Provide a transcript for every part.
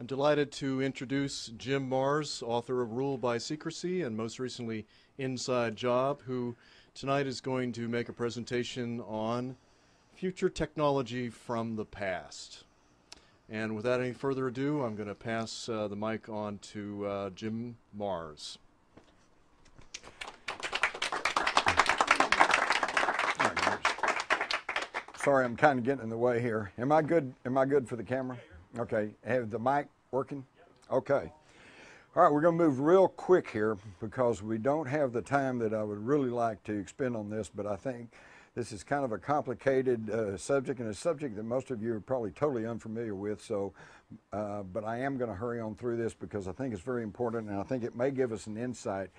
I'm delighted to introduce Jim Marrs, author of Rule by Secrecy and most recently Inside Job, who tonight is going to make a presentation on future technology from the past. And without any further ado, I'm going to pass the mic on to Jim Marrs. Sorry, I'm kind of getting in the way here. Am I good? Am I good for the camera? Okay. Have the mic working? Okay. All right, we're going to move real quick here because we don't have the time that I would really like to expend on this, but I think this is kind of a complicated subject, and a subject that most of you are probably totally unfamiliar with. So, but I am going to hurry on through this because I think it's very important, and I think it may give us an insight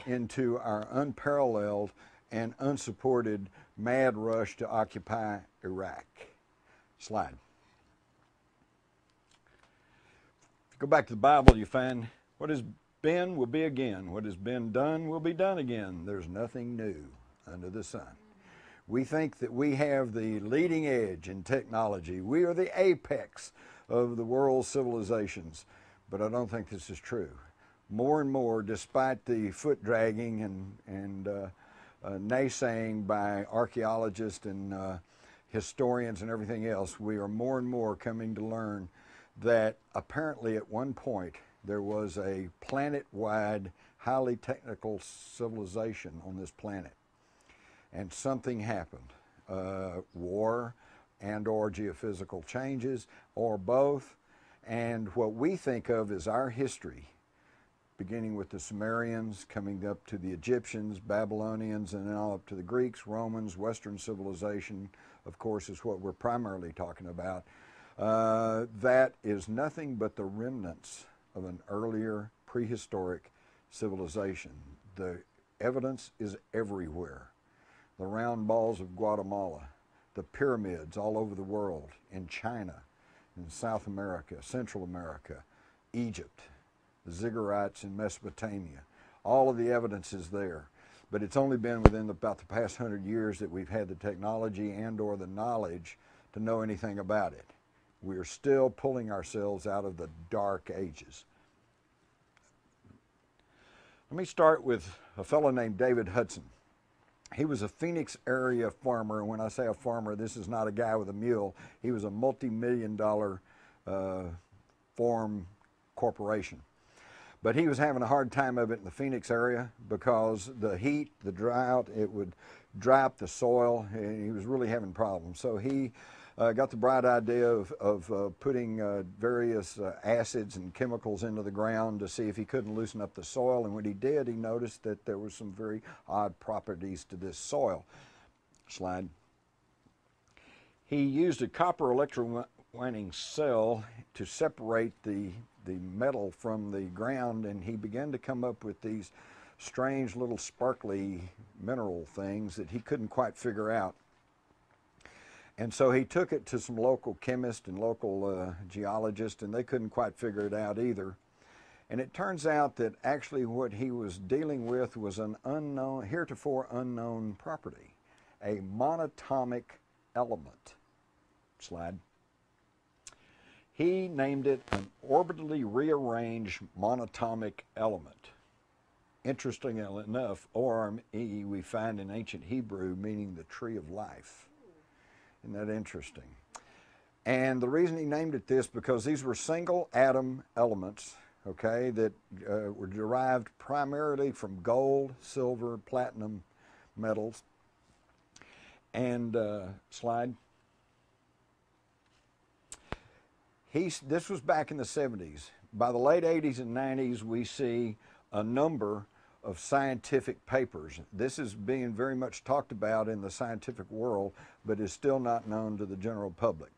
into our unparalleled and unsupported mad rush to occupy Iraq. Slide. If you go back to the Bible, you find what has been will be again. What has been done will be done again. There's nothing new under the sun. We think that we have the leading edge in technology. We are the apex of the world's civilizations, but I don't think this is true. More and more, despite the foot dragging and naysaying by archaeologists and historians and everything else, we are more and more coming to learn that apparently at one point there was a planet-wide, highly technical civilization on this planet. And something happened, war and or geophysical changes, or both. And what we think of as our history, beginning with the Sumerians, coming up to the Egyptians, Babylonians, and then all up to the Greeks, Romans, Western civilization, of course, is what we're primarily talking about. That is nothing but the remnants of an earlier prehistoric civilization. The evidence is everywhere. The round balls of Guatemala, the pyramids all over the world, in China, in South America, Central America, Egypt, the ziggurats in Mesopotamia. All of the evidence is there. But it's only been within about the past 100 years that we've had the technology and or the knowledge to know anything about it. We are still pulling ourselves out of the dark ages. Let me start with a fellow named David Hudson. He was a Phoenix area farmer, and when I say a farmer, this is not a guy with a mule. He was a multi-million-dollar farm corporation. But he was having a hard time of it in the Phoenix area because the heat, the drought, it would dry up the soil, and he was really having problems. So he got the bright idea of putting various acids and chemicals into the ground to see if he couldn't loosen up the soil. And when he did, he noticed that there were some very odd properties to this soil. Slide. He used a copper electrowinning cell to separate the metal from the ground, and he began to come up with these strange little sparkly mineral things that he couldn't quite figure out. And so he took it to some local chemists and local geologists, and they couldn't quite figure it out either. And it turns out that actually what he was dealing with was an unknown, heretofore unknown property, a monatomic element. Slide. He named it an orbitally rearranged monatomic element. Interestingly enough, ORME we find in ancient Hebrew meaning the tree of life. Isn't that interesting? And the reason he named it this, because these were single atom elements, okay, that were derived primarily from gold, silver, platinum metals. And slide. This was back in the 70s. By the late 80s and 90s, we see a number of scientific papers. This is being very much talked about in the scientific world, but is still not known to the general public,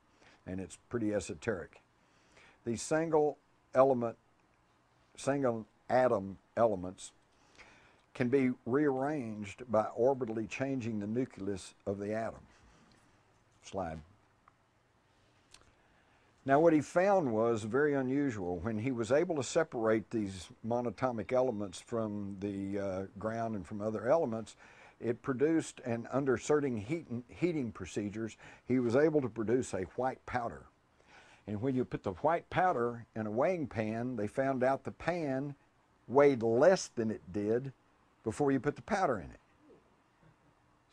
and it's pretty esoteric. These single atom elements can be rearranged by orbitally changing the nucleus of the atom. Slide. Now what he found was very unusual. When he was able to separate these monatomic elements from the ground and from other elements, it produced, and under certain heating procedures, he was able to produce a white powder. And when you put the white powder in a weighing pan, they found out the pan weighed less than it did before you put the powder in it.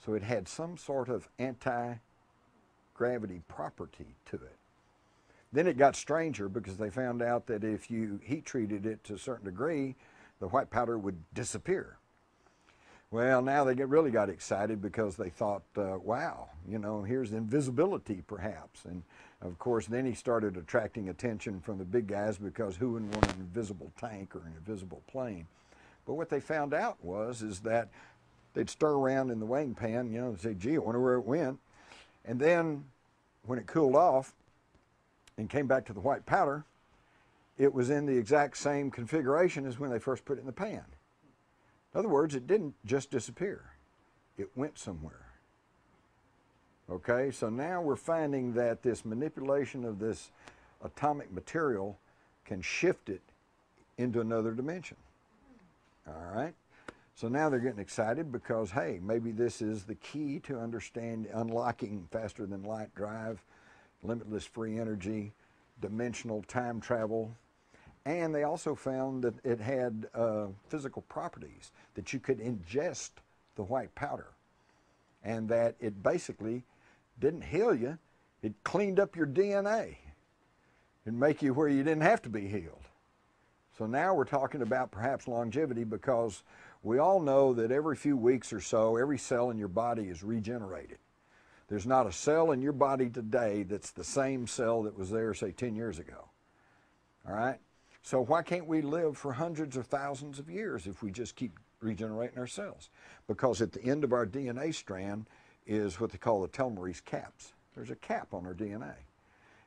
So it had some sort of anti-gravity property to it. Then it got stranger because they found out that if you heat treated it to a certain degree, the white powder would disappear. Well, now they really got excited because they thought, wow, you know, here's invisibility perhaps. And of course, then he started attracting attention from the big guys because who wouldn't want an invisible tank or an invisible plane? But what they found out is that they'd stir around in the weighing pan, you know, and say, gee, I wonder where it went. And then when it cooled off and came back to the white powder, it was in the exact same configuration as when they first put it in the pan. In other words, it didn't just disappear. It went somewhere. Okay, so now we're finding that this manipulation of this atomic material can shift it into another dimension. All right, so now they're getting excited because, hey, maybe this is the key to unlocking faster than light drive, limitless free energy, dimensional time travel. And they also found that it had physical properties, that you could ingest the white powder, and that it basically didn't heal you, it cleaned up your DNA and make you where you didn't have to be healed. So now we're talking about perhaps longevity, because we all know that every few weeks or so, every cell in your body is regenerated. There's not a cell in your body today that's the same cell that was there, say, 10 years ago. All right? So why can't we live for hundreds of thousands of years if we just keep regenerating our cells? Because at the end of our DNA strand is what they call the telomerase caps. There's a cap on our DNA.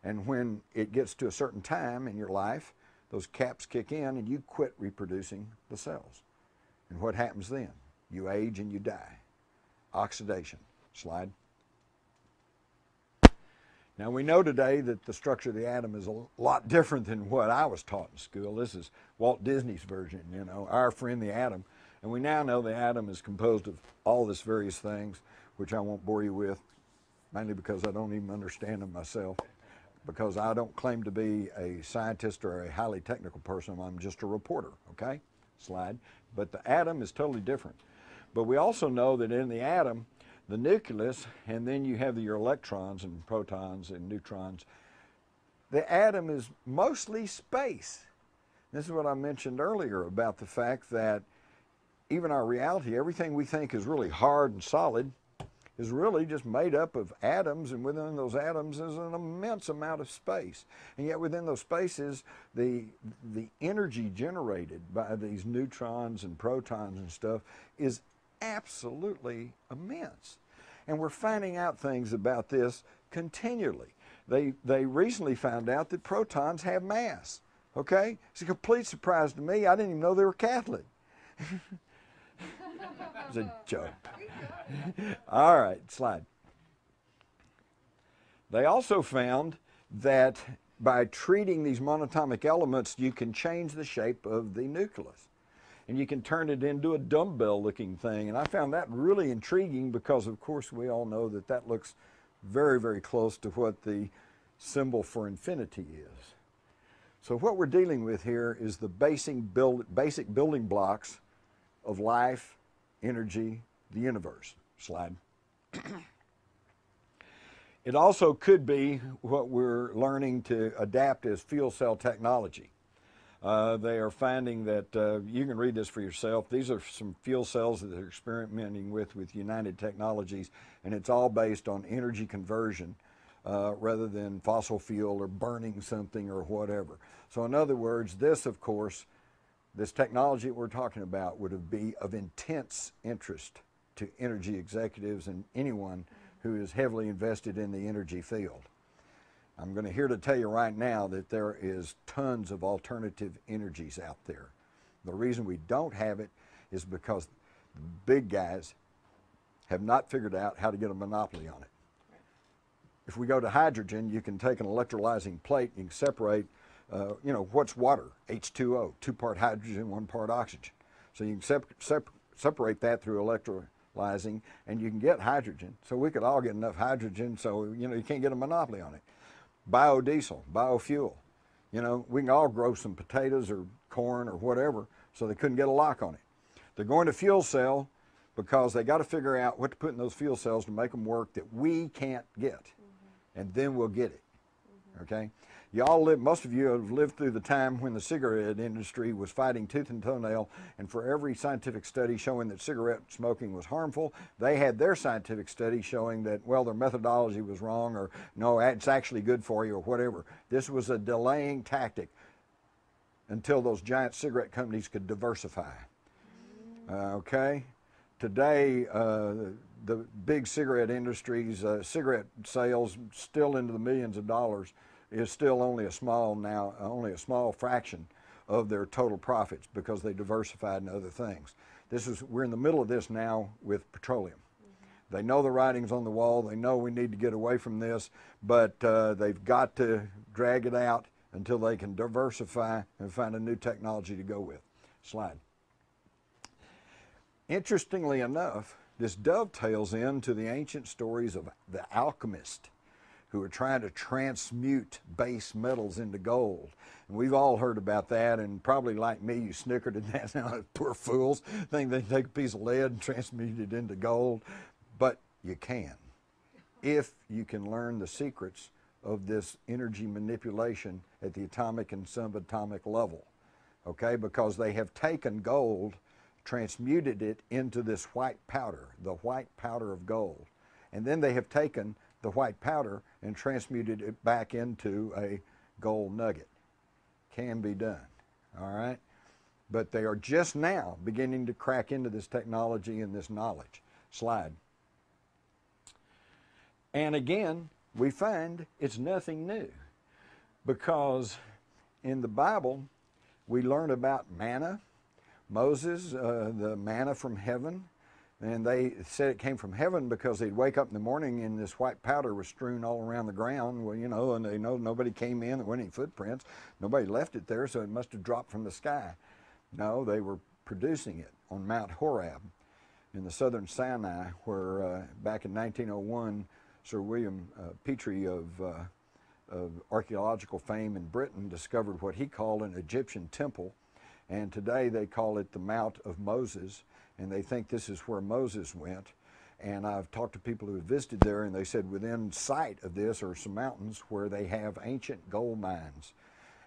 And when it gets to a certain time in your life, those caps kick in and you quit reproducing the cells. And what happens then? You age and you die. Oxidation. Slide. Now we know today that the structure of the atom is a lot different than what I was taught in school. This is Walt Disney's version, you know, our friend the atom. And we now know the atom is composed of all these various things, which I won't bore you with, mainly because I don't even understand them myself, because I don't claim to be a scientist or a highly technical person. I'm just a reporter, okay? Slide. But the atom is totally different. But we also know that in the atom, the nucleus, and then you have your electrons and protons and neutrons. The atom is mostly space. This is what I mentioned earlier about the fact that even our reality, everything we think is really hard and solid, is really just made up of atoms, and within those atoms is an immense amount of space. And yet within those spaces, the energy generated by these neutrons and protons and stuff is absolutely immense. And we're finding out things about this continually. They recently found out that protons have mass. Okay? It's a complete surprise to me. I didn't even know they were Catholic. It was a joke. All right, slide. They also found that by treating these monatomic elements, you can change the shape of the nucleus. And you can turn it into a dumbbell-looking thing. And I found that really intriguing because, of course, we all know that that looks very, very close to what the symbol for infinity is. So what we're dealing with here is the basic building blocks of life, energy, the universe. Slide. It also could be what we're learning to adapt as fuel cell technology. They are finding that, you can read this for yourself, these are some fuel cells that they're experimenting with United Technologies, and it's all based on energy conversion rather than fossil fuel or burning something or whatever. So in other words, this, of course, this technology that we're talking about would be of intense interest to energy executives and anyone who is heavily invested in the energy field. I'm going to here to tell you right now that there is tons of alternative energies out there. The reason we don't have it is because the big guys have not figured out how to get a monopoly on it. If we go to hydrogen, you can take an electrolyzing plate and you can separate, you know, what's water? H2O, 2-part hydrogen, 1 part oxygen. So you can separate that through electrolyzing and you can get hydrogen. So we could all get enough hydrogen so, you know, you can't get a monopoly on it. biodiesel, biofuel. You know, we can all grow some potatoes or corn or whatever, so they couldn't get a lock on it. They're going to fuel cell because they got to figure out what to put in those fuel cells to make them work that we can't get, and then we'll get it. Okay? Y'all live, most of you have lived through the time when the cigarette industry was fighting tooth and toenail, and for every scientific study showing that cigarette smoking was harmful, they had their scientific study showing that, well, their methodology was wrong, or no, it's actually good for you, or whatever. This was a delaying tactic until those giant cigarette companies could diversify. Okay? Today, the big cigarette industries, cigarette sales still into the millions of dollars, is still only a small fraction of their total profits because they diversified in other things. We're in the middle of this now with petroleum. They know the writing's on the wall. They know we need to get away from this, but they've got to drag it out until they can diversify and find a new technology to go with. Slide. Interestingly enough, this dovetails into the ancient stories of the alchemist who are trying to transmute base metals into gold. And we've all heard about that, and probably like me, you snickered at that. Now, poor fools think they can take a piece of lead and transmute it into gold. But you can, if you can learn the secrets of this energy manipulation at the atomic and subatomic level. Okay, because they have taken gold, transmuted it into this white powder, the white powder of gold. And then they have taken the white powder and transmuted it back into a gold nugget. Can be done, all right? But they are just now beginning to crack into this technology and this knowledge. Slide. And again, we find it's nothing new, because in the Bible, we learn about manna. Moses, the manna from heaven, and they said it came from heaven because they'd wake up in the morning and this white powder was strewn all around the ground. Well, you know, and they know nobody came in, there weren't any footprints, nobody left it there, so it must have dropped from the sky. No, they were producing it on Mount Horeb in the southern Sinai, where back in 1901, Sir William Petrie of archaeological fame in Britain discovered what he called an Egyptian temple. And today they call it the Mount of Moses, and they think this is where Moses went. And I've talked to people who have visited there, and they said within sight of this are some mountains where they have ancient gold mines.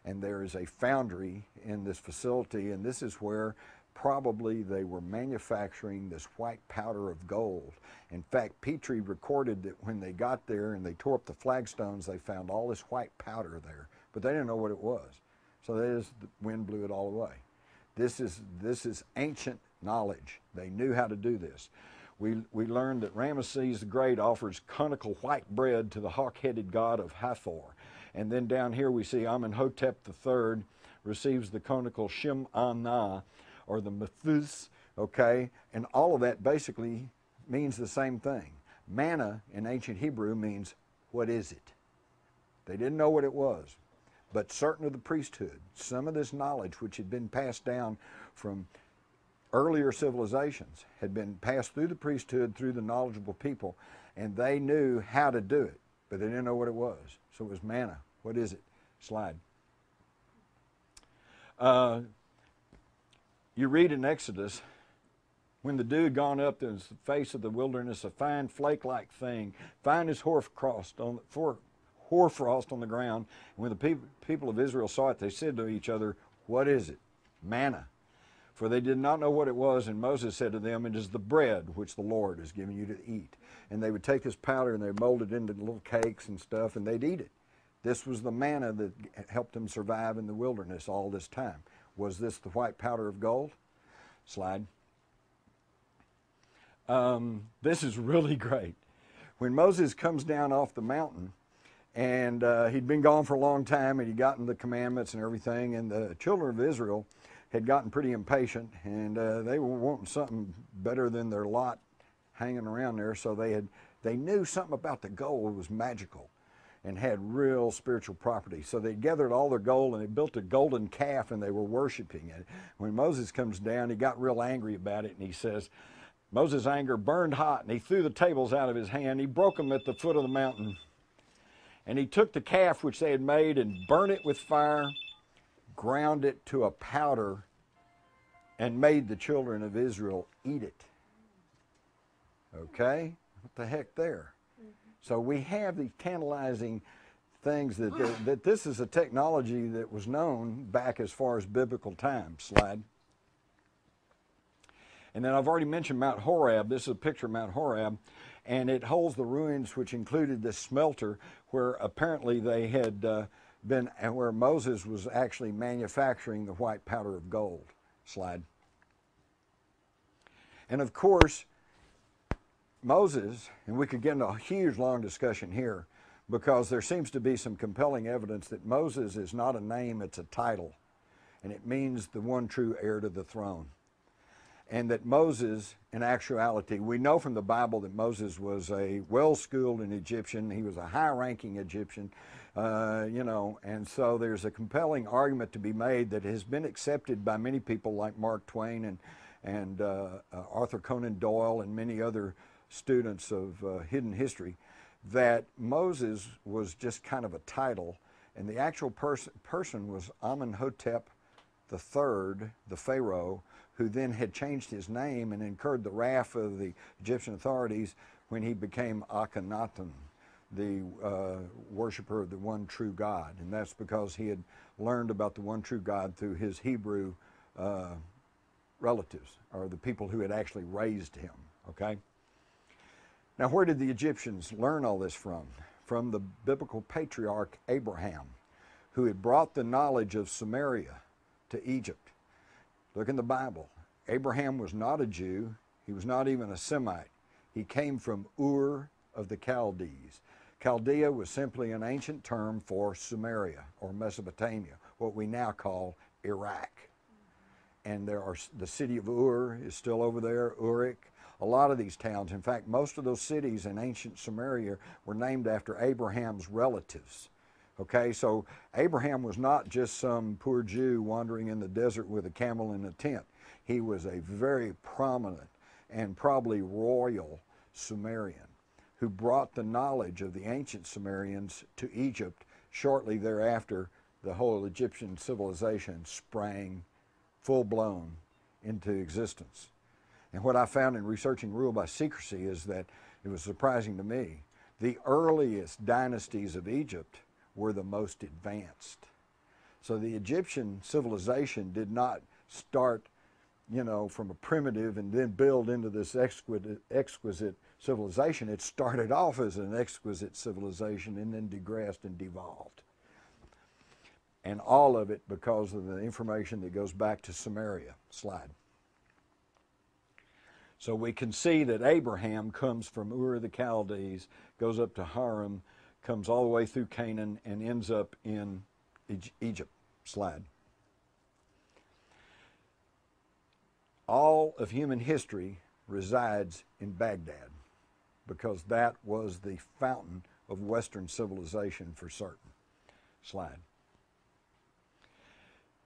And there is a foundry in this facility, and this is where probably they were manufacturing this white powder of gold. In fact, Petrie recorded that when they got there and they tore up the flagstones, they found all this white powder there, but they didn't know what it was. So the wind blew it all away. This is ancient knowledge. They knew how to do this. We learned that Ramesses the Great offers conical white bread to the hawk-headed god of Hathor. And then down here we see Amenhotep III receives the conical Shem-Anah, or the Methus, okay? And all of that basically means the same thing. Manna in ancient Hebrew means, what is it? They didn't know what it was. But certain of the priesthood, some of this knowledge which had been passed down from earlier civilizations had been passed through the priesthood, through the knowledgeable people, and they knew how to do it, but they didn't know what it was. So it was manna. What is it? Slide. You read in Exodus, when the dew had gone up in the face of the wilderness, a fine flake-like thing, fine as hoarfrost on the ground. And when the people of Israel saw it, they said to each other, what is it? Manna. For they did not know what it was, and Moses said to them, it is the bread which the Lord has given you to eat. And they would take this powder and they'd mold it into little cakes and stuff, and they'd eat it. This was the manna that helped them survive in the wilderness all this time. Was this the white powder of gold? Slide. This is really great. When Moses comes down off the mountain, and he'd been gone for a long time, and he'd gotten the commandments and everything, and the children of Israel had gotten pretty impatient, and they were wanting something better than their lot hanging around there, so they knew something about the gold was magical and had real spiritual property. So they gathered all their gold, and they built a golden calf, and they were worshiping it. When Moses comes down, he got real angry about it, and he says, Moses' anger burned hot, and he threw the tables out of his hand. He broke them at the foot of the mountain. And he took the calf which they had made and burnt it with fire, ground it to a powder, and made the children of Israel eat it. Okay? What the heck there? So we have these tantalizing things that this is a technology that was known back as far as biblical times. Slide. And then I've already mentioned Mount Horeb. This is a picture of Mount Horeb, and it holds the ruins which included this smelter where apparently they had been, and where Moses was actually manufacturing the white powder of gold. Slide. And of course, Moses, and we could get into a huge long discussion here, because there seems to be some compelling evidence that Moses is not a name, it's a title, and it means the one true heir to the throne. And that Moses, in actuality, we know from the Bible that Moses was a well-schooled Egyptian. He was a high-ranking Egyptian, and so there's a compelling argument to be made that has been accepted by many people like Mark Twain and Arthur Conan Doyle and many other students of hidden history, that Moses was just kind of a title, and the actual person was Amenhotep III, the Pharaoh, who then had changed his name and incurred the wrath of the Egyptian authorities when he became Akhenaten, the worshiper of the one true God. And that's because he had learned about the one true God through his Hebrew relatives, or the people who had actually raised him, okay? Now, where did the Egyptians learn all this from? From the biblical patriarch Abraham, who had brought the knowledge of Samaria to Egypt. Look in the Bible. Abraham was not a Jew. He was not even a Semite. He came from Ur of the Chaldees. Chaldea was simply an ancient term for Samaria or Mesopotamia, what we now call Iraq. And the city of Ur is still over there, Uruk. A lot of these towns, in fact, most of those cities in ancient Samaria were named after Abraham's relatives. Okay, so Abraham was not just some poor Jew wandering in the desert with a camel in a tent. He was a very prominent and probably royal Sumerian who brought the knowledge of the ancient Sumerians to Egypt. Shortly thereafter, the whole Egyptian civilization sprang full-blown into existence. And what I found in researching Rule by Secrecy is that it was surprising to me. The earliest dynasties of Egypt were the most advanced. So the Egyptian civilization did not start, from a primitive and then build into this exquisite civilization. It started off as an exquisite civilization and then digressed and devolved. And all of it because of the information that goes back to Samaria. Slide. So we can see that Abraham comes from Ur of the Chaldees, goes up to Haran, comes all the way through Canaan, and ends up in Egypt. Slide. All of human history resides in Baghdad because that was the fountain of Western civilization for certain. Slide.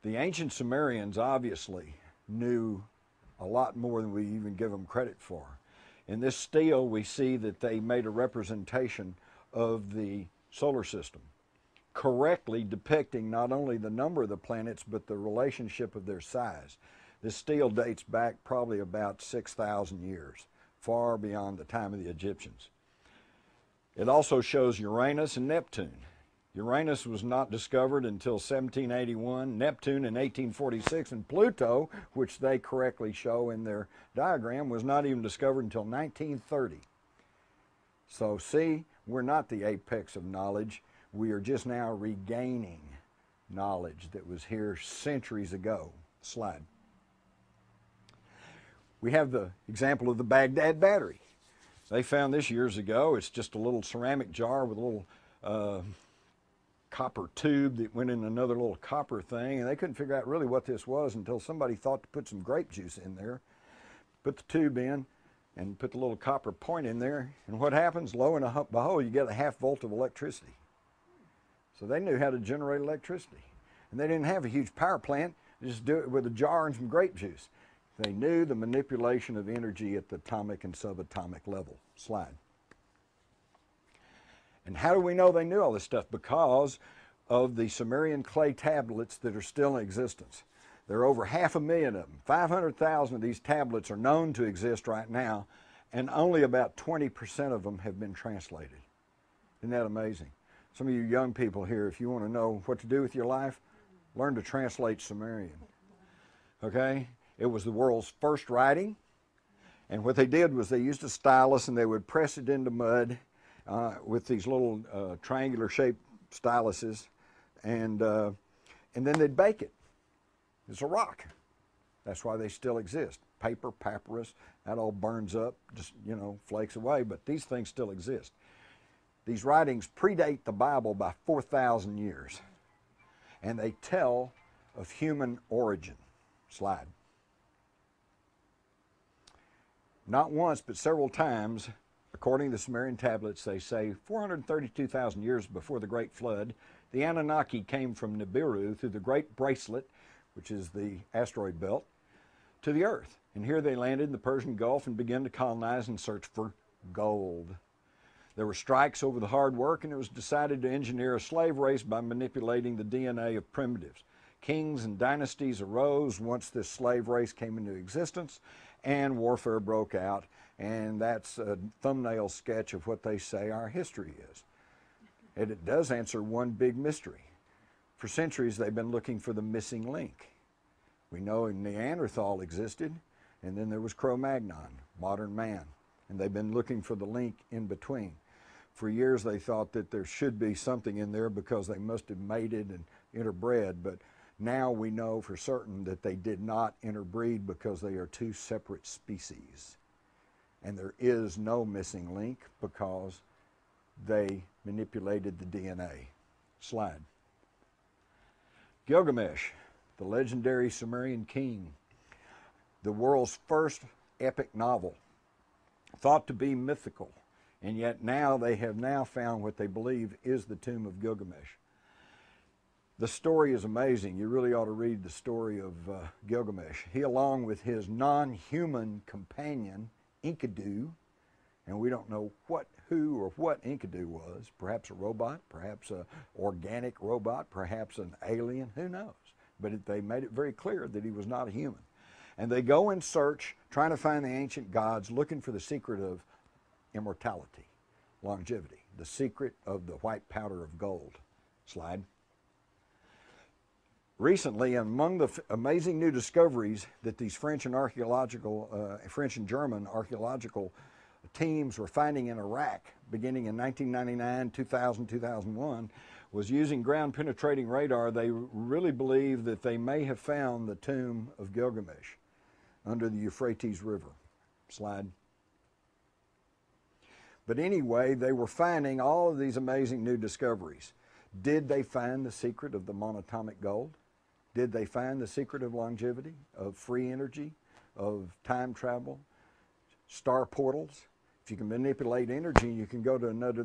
The ancient Sumerians obviously knew a lot more than we even give them credit for. In this stele, we see that they made a representation of the solar system, correctly depicting not only the number of the planets, but the relationship of their size. This stele dates back probably about 6,000 years, far beyond the time of the Egyptians. It also shows Uranus and Neptune. Uranus was not discovered until 1781, Neptune in 1846, and Pluto, which they correctly show in their diagram, was not even discovered until 1930. So see, we're not the apex of knowledge. We are just now regaining knowledge that was here centuries ago. Slide. We have the example of the Baghdad battery. They found this years ago. It's just a little ceramic jar with a little copper tube that went in another little copper thing, and they couldn't figure out really what this was until somebody thought to put some grape juice in there, put the tube in, and put the little copper point in there, and what happens? Lo and behold, you get a 0.5 volt of electricity. So they knew how to generate electricity. And they didn't have a huge power plant, they just do it with a jar and some grape juice. They knew the manipulation of energy at the atomic and subatomic level. Slide. And how do we know they knew all this stuff? Because of the Sumerian clay tablets that are still in existence. There are over 500,000 of them. 500,000 of these tablets are known to exist right now, and only about 20% of them have been translated. Isn't that amazing? Some of you young people here, if you want to know what to do with your life, learn to translate Sumerian. Okay? It was the world's first writing, and what they did was they used a stylus and they would press it into mud with these little triangular shaped styluses, and then they'd bake it. It's a rock. That's why they still exist. Paper, papyrus, that all burns up, just, flakes away, but these things still exist. These writings predate the Bible by 4,000 years, and they tell of human origin. Slide. Not once, but several times, according to the Sumerian tablets, they say 432,000 years before the Great Flood, the Anunnaki came from Nibiru through the Great Bracelet, which is the asteroid belt, to the Earth. And here they landed in the Persian Gulf and began to colonize and search for gold. There were strikes over the hard work, and it was decided to engineer a slave race by manipulating the DNA of primitives. Kings and dynasties arose once this slave race came into existence, and warfare broke out. And that's a thumbnail sketch of what they say our history is. And it does answer one big mystery. For centuries, they've been looking for the missing link. We know Neanderthal existed, and then there was Cro-Magnon, modern man. And they've been looking for the link in between. For years, they thought that there should be something in there because they must have mated and interbred, but now we know for certain that they did not interbreed because they are two separate species. And there is no missing link because they manipulated the DNA. Slide. Gilgamesh, the legendary Sumerian king, the world's first epic novel, thought to be mythical, and yet now they have now found what they believe is the tomb of Gilgamesh. The story is amazing. You really ought to read the story of Gilgamesh. He, along with his non-human companion, Enkidu, and we don't know who or what Enkidu was, perhaps a robot, perhaps an organic robot, perhaps an alien, who knows? But they made it very clear that he was not a human. And they go in search, trying to find the ancient gods, looking for the secret of immortality, longevity, the secret of the white powder of gold. Slide. Recently, among the amazing new discoveries that these French and German archaeological teams were finding in Iraq beginning in 1999, 2000, 2001, was using ground penetrating radar. They really believe that they may have found the tomb of Gilgamesh under the Euphrates River. Slide. But anyway, they were finding all of these amazing new discoveries. Did they find the secret of the monatomic gold? Did they find the secret of longevity, of free energy, of time travel, star portals? If you can manipulate energy, you can go to another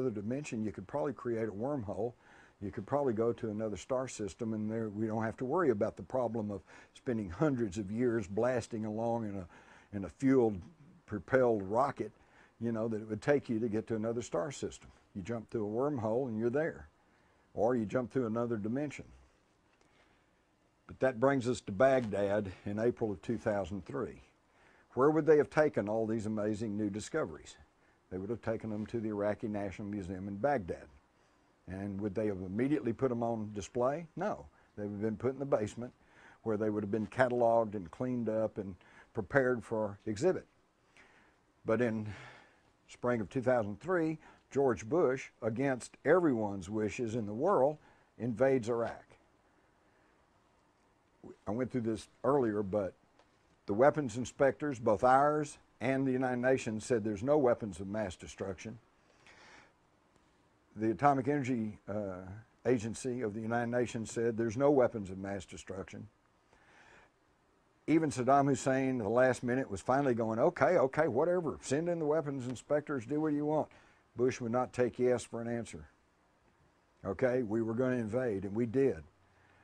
dimension. You could probably create a wormhole. You could probably go to another star system, and there we don't have to worry about the problem of spending hundreds of years blasting along in a fuel-propelled rocket, that it would take you to get to another star system. You jump through a wormhole and you're there, or you jump through another dimension. But that brings us to Baghdad in April of 2003. Where would they have taken all these amazing new discoveries? They would have taken them to the Iraqi National Museum in Baghdad. And would they have immediately put them on display? No. They would have been put in the basement where they would have been cataloged and cleaned up and prepared for exhibit. But in spring of 2003, George Bush, against everyone's wishes in the world, invades Iraq. I went through this earlier, but the weapons inspectors, both ours and the United Nations, said there's no weapons of mass destruction. The Atomic Energy Agency of the United Nations said there's no weapons of mass destruction. Even Saddam Hussein, at the last minute, was finally going, okay, whatever, send in the weapons inspectors, do what you want. Bush would not take yes for an answer. Okay, we were going to invade, and we did.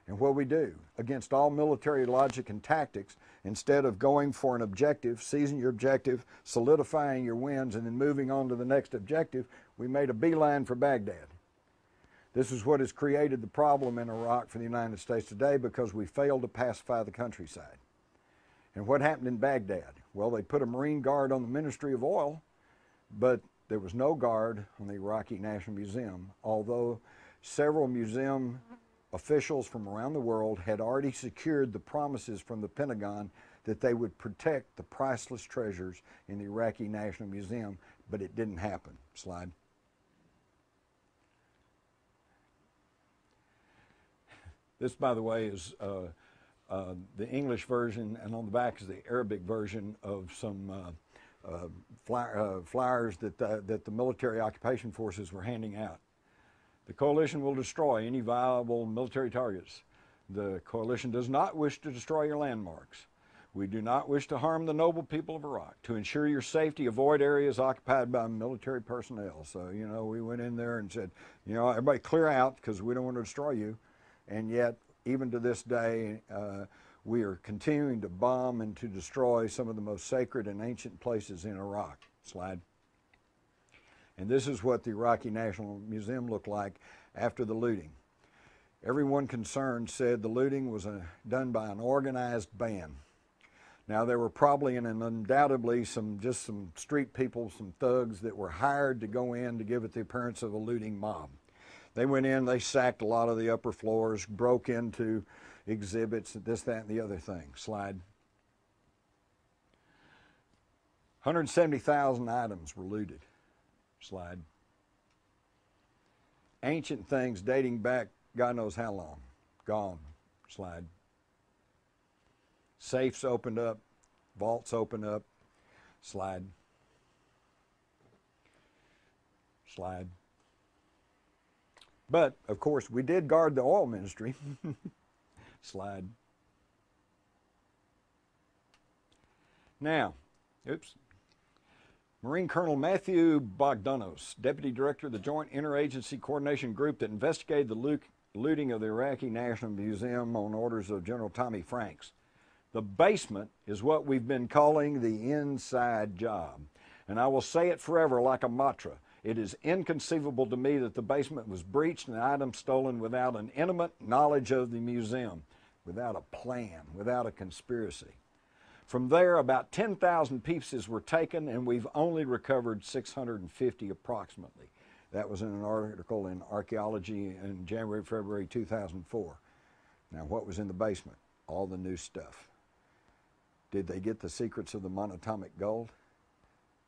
And what we do, against all military logic and tactics, instead of going for an objective, seizing your objective, solidifying your wins, and then moving on to the next objective, we made a beeline for Baghdad. This is what has created the problem in Iraq for the United States today, because we failed to pacify the countryside. And what happened in Baghdad? Well, they put a Marine guard on the Ministry of Oil, but there was no guard on the Iraqi National Museum, although several museum officials from around the world had already secured the promises from the Pentagon that they would protect the priceless treasures in the Iraqi National Museum, but it didn't happen. Slide. This, by the way, is the English version, and on the back is the Arabic version of some flyers that the military occupation forces were handing out. The coalition will destroy any viable military targets. The coalition does not wish to destroy your landmarks. We do not wish to harm the noble people of Iraq. To ensure your safety, avoid areas occupied by military personnel. So, you know, we went in there and said, you know, everybody clear out because we don't want to destroy you. And yet, even to this day, we are continuing to bomb and to destroy some of the most sacred and ancient places in Iraq. Slide. And this is what the Iraqi National Museum looked like after the looting. Everyone concerned said the looting was done by an organized band. Now, there were probably and undoubtedly some street people, some thugs that were hired to go in to give it the appearance of a looting mob. They went in, they sacked a lot of the upper floors, broke into exhibits, this, that, and the other thing. Slide. 170,000 items were looted. Slide. Ancient things dating back God knows how long. Gone. Slide. Safes opened up. Vaults opened up. Slide. Slide. But, of course, we did guard the oil ministry. Slide. Now, oops. Marine Colonel Matthew Bogdanos, Deputy Director of the Joint Interagency Coordination Group that investigated the looting of the Iraqi National Museum on orders of General Tommy Franks. The basement is what we've been calling the inside job. And I will say it forever like a mantra. It is inconceivable to me that the basement was breached and items stolen without an intimate knowledge of the museum, without a plan, without a conspiracy. From there, about 10,000 pieces were taken, and we've only recovered 650 approximately. That was in an article in Archaeology in January, February 2004. Now, what was in the basement? All the new stuff. Did they get the secrets of the monatomic gold?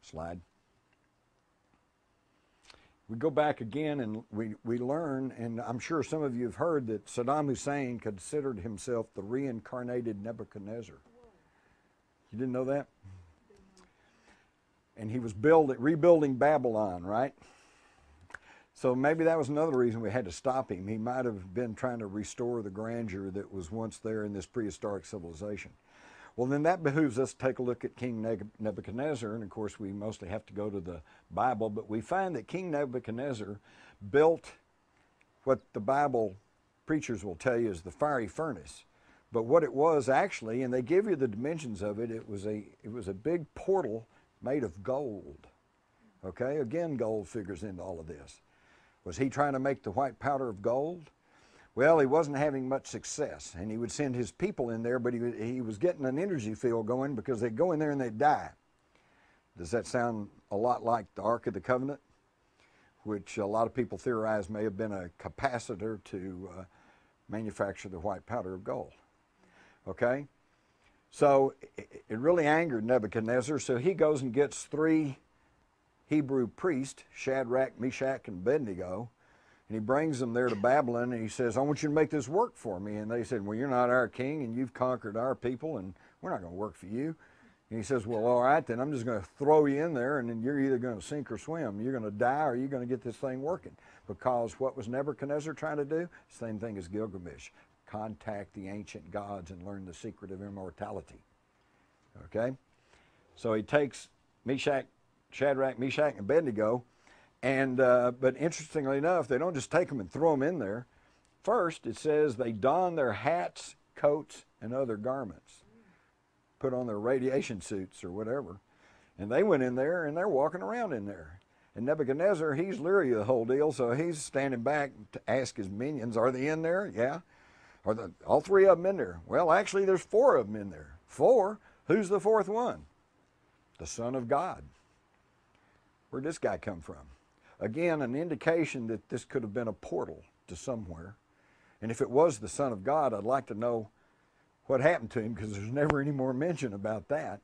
Slide. We go back again and we learn, and I'm sure some of you have heard that Saddam Hussein considered himself the reincarnated Nebuchadnezzar. You didn't know that? And he was rebuilding Babylon, right? So maybe that was another reason we had to stop him. He might have been trying to restore the grandeur that was once there in this prehistoric civilization. Well, then that behooves us to take a look at King Nebuchadnezzar, and of course we mostly have to go to the Bible, but we find that King Nebuchadnezzar built what the Bible preachers will tell you is the fiery furnace. But what it was actually, and they give you the dimensions of it, it was a big portal made of gold. Okay, again, gold figures into all of this. Was he trying to make the white powder of gold? Well, he wasn't having much success, and he would send his people in there, but he was getting an energy field going because they'd go in there and they'd die. Does that sound a lot like the Ark of the Covenant, which a lot of people theorize may have been a capacitor to manufacture the white powder of gold? Okay? So it really angered Nebuchadnezzar, so he goes and gets 3 Hebrew priests, Shadrach, Meshach, and Abednego, and he brings them there to Babylon, and he says, I want you to make this work for me. And they said, well, you're not our king, and you've conquered our people, and we're not going to work for you. And he says, well, all right, then I'm just going to throw you in there, and then you're either going to sink or swim. You're going to die, or you're going to get this thing working. Because what was Nebuchadnezzar trying to do? Same thing as Gilgamesh. Contact the ancient gods and learn the secret of immortality. Okay? So he takes Shadrach, Meshach, and Abednego, and but interestingly enough, they don't just take them and throw them in there. First, it says they donned their hats, coats, and other garments, put on their radiation suits or whatever, and they went in there and they're walking around in there. And Nebuchadnezzar, he's leery of the whole deal, so he's standing back to ask his minions, are they in there? Yeah. Are all three of them in there? Well, actually, there's four of them in there. Four? Who's the fourth one? The Son of God. Where'd this guy come from? Again, an indication that this could have been a portal to somewhere. And if it was the Son of God, I'd like to know what happened to him, because there's never any more mention about that.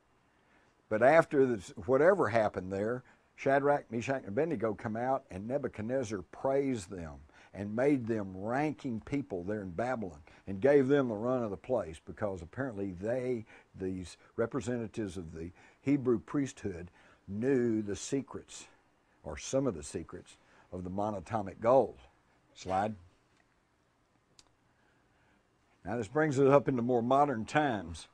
But after this, whatever happened there, Shadrach, Meshach, and Abednego come out, and Nebuchadnezzar praised them and made them ranking people there in Babylon and gave them the run of the place, because apparently they, these representatives of the Hebrew priesthood, knew the secrets, or some of the secrets, of the monatomic gold. Slide. Now this brings it up into more modern times.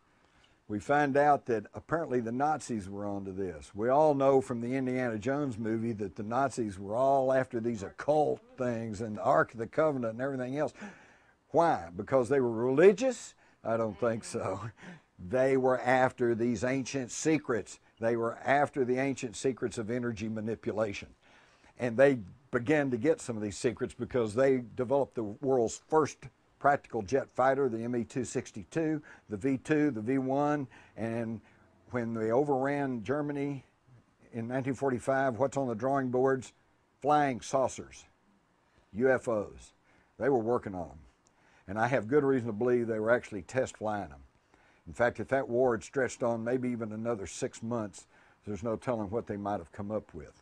We find out that apparently the Nazis were onto this. We all know from the Indiana Jones movie that the Nazis were all after these occult things and the Ark of the Covenant and everything else. Why? Because they were religious? I don't think so. They were after these ancient secrets. They were after the ancient secrets of energy manipulation. And they began to get some of these secrets because they developed the world's first practical jet fighter, the Me-262, the V-2, the V-1, and when they overran Germany in 1945, what's on the drawing boards? Flying saucers, UFOs. They were working on them. And I have good reason to believe they were actually test flying them. In fact, if that war had stretched on maybe even another 6 months, there's no telling what they might have come up with.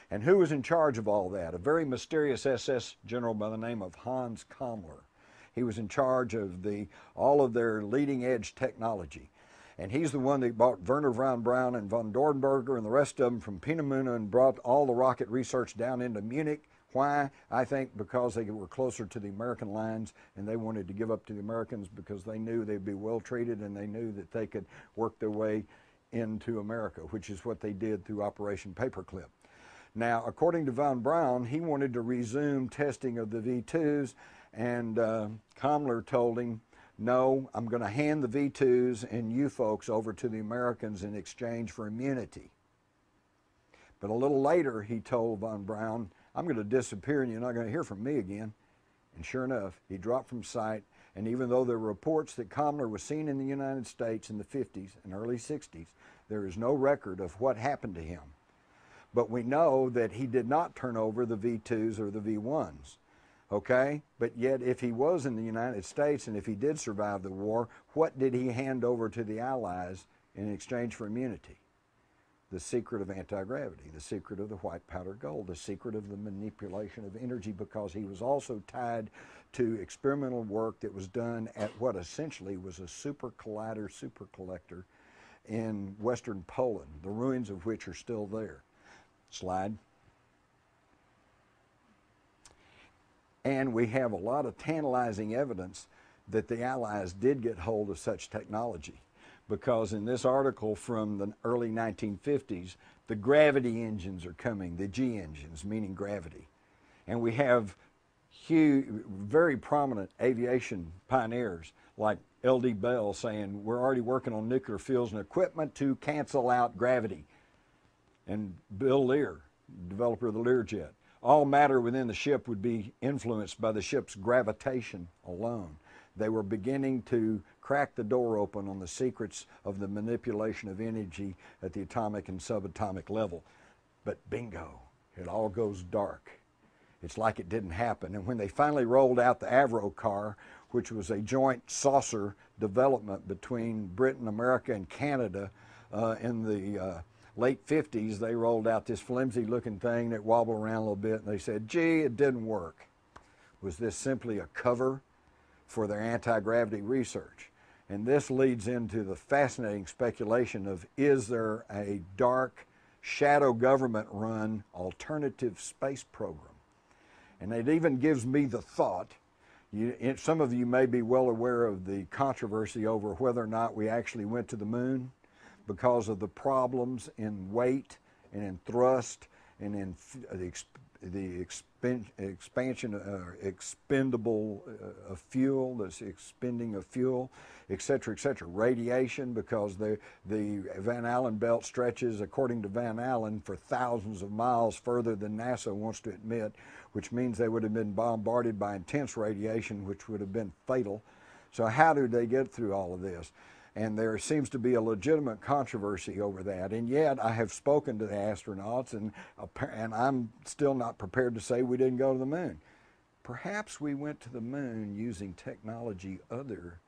And who was in charge of all that? A very mysterious SS general by the name of Hans Kammler. He was in charge of all of their leading edge technology. And he's the one that brought Werner von Braun and von Dornberger and the rest of them from Peenemünde and brought all the rocket research down into Munich. Why? I think because they were closer to the American lines and they wanted to give up to the Americans because they knew they'd be well treated and they knew that they could work their way into America, which is what they did through Operation Paperclip. Now, according to von Braun, he wanted to resume testing of the V-2s, and Kammler told him, no, I'm going to hand the V-2s and you folks over to the Americans in exchange for immunity. But a little later, he told von Braun, I'm going to disappear and you're not going to hear from me again. And sure enough, he dropped from sight. And even though there were reports that Kammler was seen in the United States in the 50s and early 60s, there is no record of what happened to him. But we know that he did not turn over the V-2s or the V-1s. Okay? But yet, if he was in the United States and if he did survive the war, what did he hand over to the Allies in exchange for immunity? The secret of anti-gravity, the secret of the white powder gold, the secret of the manipulation of energy, because he was also tied to experimental work that was done at what essentially was a super collider, super collector in western Poland, the ruins of which are still there. Slide. And we have a lot of tantalizing evidence that the Allies did get hold of such technology, because in this article from the early 1950s, the gravity engines are coming, the G engines, meaning gravity. And we have huge, very prominent aviation pioneers like L.D. Bell saying, we're already working on nuclear fuels and equipment to cancel out gravity. And Bill Lear, developer of the Learjet. All matter within the ship would be influenced by the ship's gravitation alone. They were beginning to crack the door open on the secrets of the manipulation of energy at the atomic and subatomic level. But bingo, it all goes dark. It's like it didn't happen. And when they finally rolled out the Avro car, which was a joint saucer development between Britain, America, and Canada in the late 50s, they rolled out this flimsy-looking thing that wobbled around a little bit, and they said, gee, it didn't work. Was this simply a cover for their anti-gravity research? And this leads into the fascinating speculation of, is there a dark, shadow government-run alternative space program? And it even gives me the thought, some of you may be well aware of the controversy over whether or not we actually went to the moon, because of the problems in weight and in thrust and in the expansion, expendable of fuel, the expending of fuel, et cetera, radiation, because the Van Allen belt stretches, according to Van Allen, for thousands of miles further than NASA wants to admit, which means they would have been bombarded by intense radiation, which would have been fatal. So how do they get through all of this? And there seems to be a legitimate controversy over that. And yet I have spoken to the astronauts, and I'm still not prepared to say we didn't go to the moon. Perhaps we went to the moon using technology other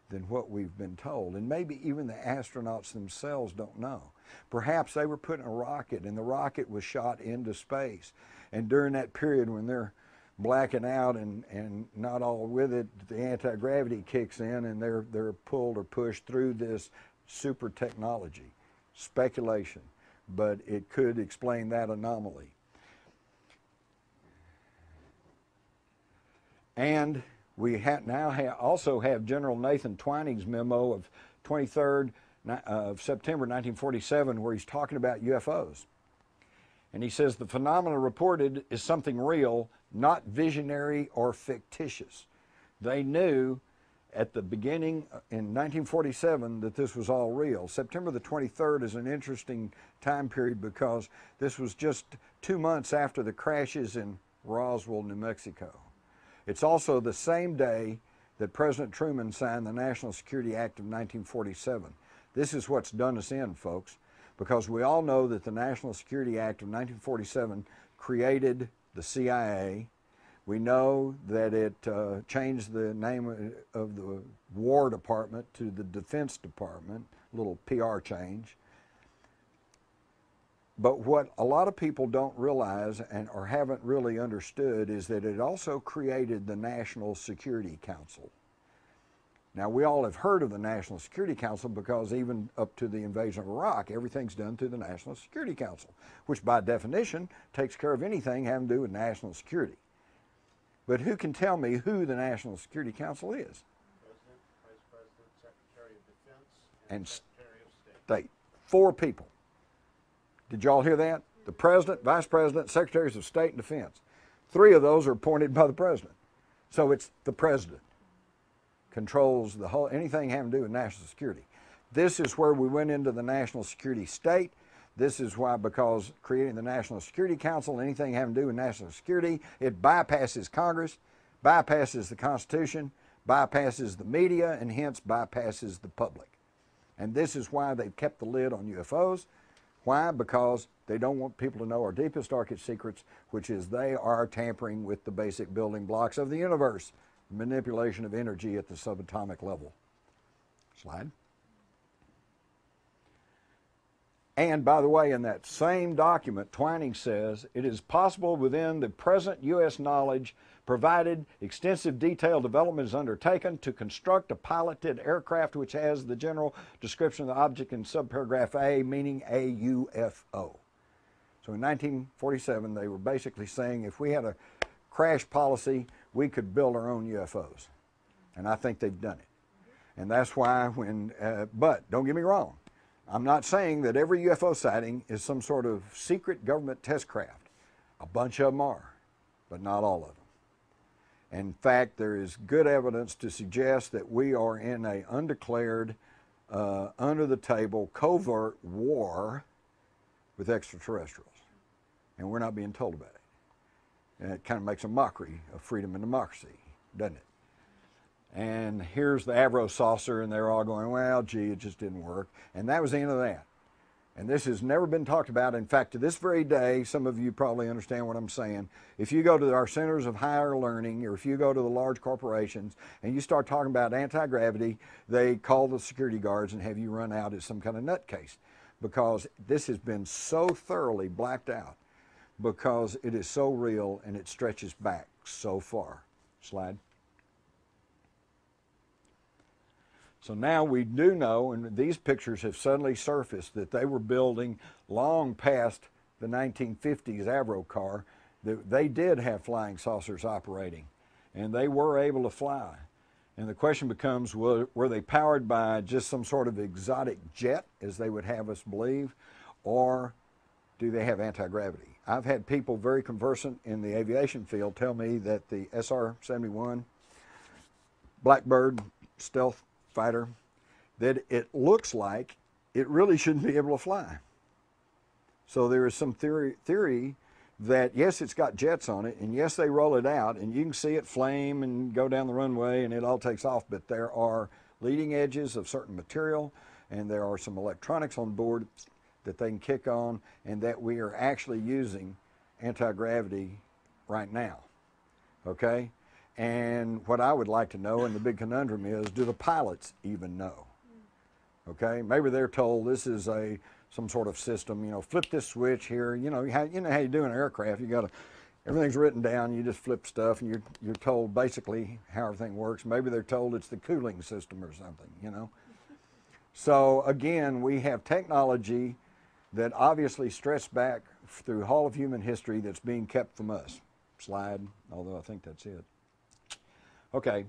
than what we've been told. And maybe even the astronauts themselves don't know. Perhaps they were put in a rocket and the rocket was shot into space. And during that period when they're blacking out and not all with it, the anti-gravity kicks in and they're pulled or pushed through this super technology. Speculation, but it could explain that anomaly. And we also have General Nathan Twining's memo of 23rd of September 1947, where he's talking about UFOs. And he says the phenomena reported is something real, not visionary or fictitious. They knew at the beginning in 1947 that this was all real. September the 23rd is an interesting time period because this was just 2 months after the crashes in Roswell, New Mexico. It's also the same day that President Truman signed the National Security Act of 1947. This is what's done us in, folks, because we all know that the National Security Act of 1947 created the CIA. We know that it changed the name of the War Department to the Defense Department, a little PR change. But what a lot of people don't realize or haven't really understood is that it also created the National Security Council. Now, we all have heard of the National Security Council because even up to the invasion of Iraq, everything's done through the National Security Council, which by definition takes care of anything having to do with national security. But who can tell me who the National Security Council is? President, Vice President, Secretary of Defense, and Secretary of State. 4 people. Did y'all hear that? The President, Vice President, Secretaries of State and Defense. 3 of those are appointed by the President. So it's the President controls the whole, anything having to do with national security. This is where we went into the national security state. This is why, because creating the National Security Council, anything having to do with national security, it bypasses Congress, bypasses the Constitution, bypasses the media, and hence bypasses the public. And this is why they've kept the lid on UFOs. Why? Because they don't want people to know our deepest, darkest secrets, which is they are tampering with the basic building blocks of the universe. Manipulation of energy at the subatomic level. Slide. And by the way, in that same document, Twining says, it is possible within the present U.S. knowledge, provided extensive detailed development is undertaken, to construct a piloted aircraft which has the general description of the object in subparagraph A, meaning a UFO. So in 1947, they were basically saying if we had a crash policy, we could build our own UFOs. And I think they've done it. And that's why but don't get me wrong, I'm not saying that every UFO sighting is some sort of secret government test craft. A bunch of them are, but not all of them. In fact, there is good evidence to suggest that we are in an undeclared, under-the-table, covert war with extraterrestrials. And we're not being told about it. And it kind of makes a mockery of freedom and democracy, doesn't it? And here's the Avro saucer, and they're all going, well, gee, it just didn't work. And that was the end of that. And this has never been talked about. In fact, to this very day, some of you probably understand what I'm saying. If you go to our centers of higher learning, or if you go to the large corporations, and you start talking about anti-gravity, they call the security guards and have you run out as some kind of nutcase. Because this has been so thoroughly blacked out, because it is so real and it stretches back so far. Slide. So now we do know, and these pictures have suddenly surfaced, that they were building long past the 1950s Avro car, that they did have flying saucers operating, and they were able to fly. And the question becomes, were they powered by just some sort of exotic jet, as they would have us believe, or do they have anti-gravity? I've had people very conversant in the aviation field tell me that the SR-71 Blackbird stealth fighter, that it looks like it really shouldn't be able to fly. So there is some theory that, yes, it's got jets on it, and yes, they roll it out, and you can see it flame and go down the runway, and it all takes off, but there are leading edges of certain material, and there are some electronics on board that they can kick on, and that we are actually using anti-gravity right now, okay? And what I would like to know, and the big conundrum is, do the pilots even know? Okay, maybe they're told this is some sort of system, you know, flip this switch here. You know how you do an aircraft. You got to, everything's written down. You just flip stuff, and you're told basically how everything works. Maybe they're told it's the cooling system or something, you know. So again, we have technology that obviously stretched back through all of human history that's being kept from us. Slide, although I think that's it. Okay.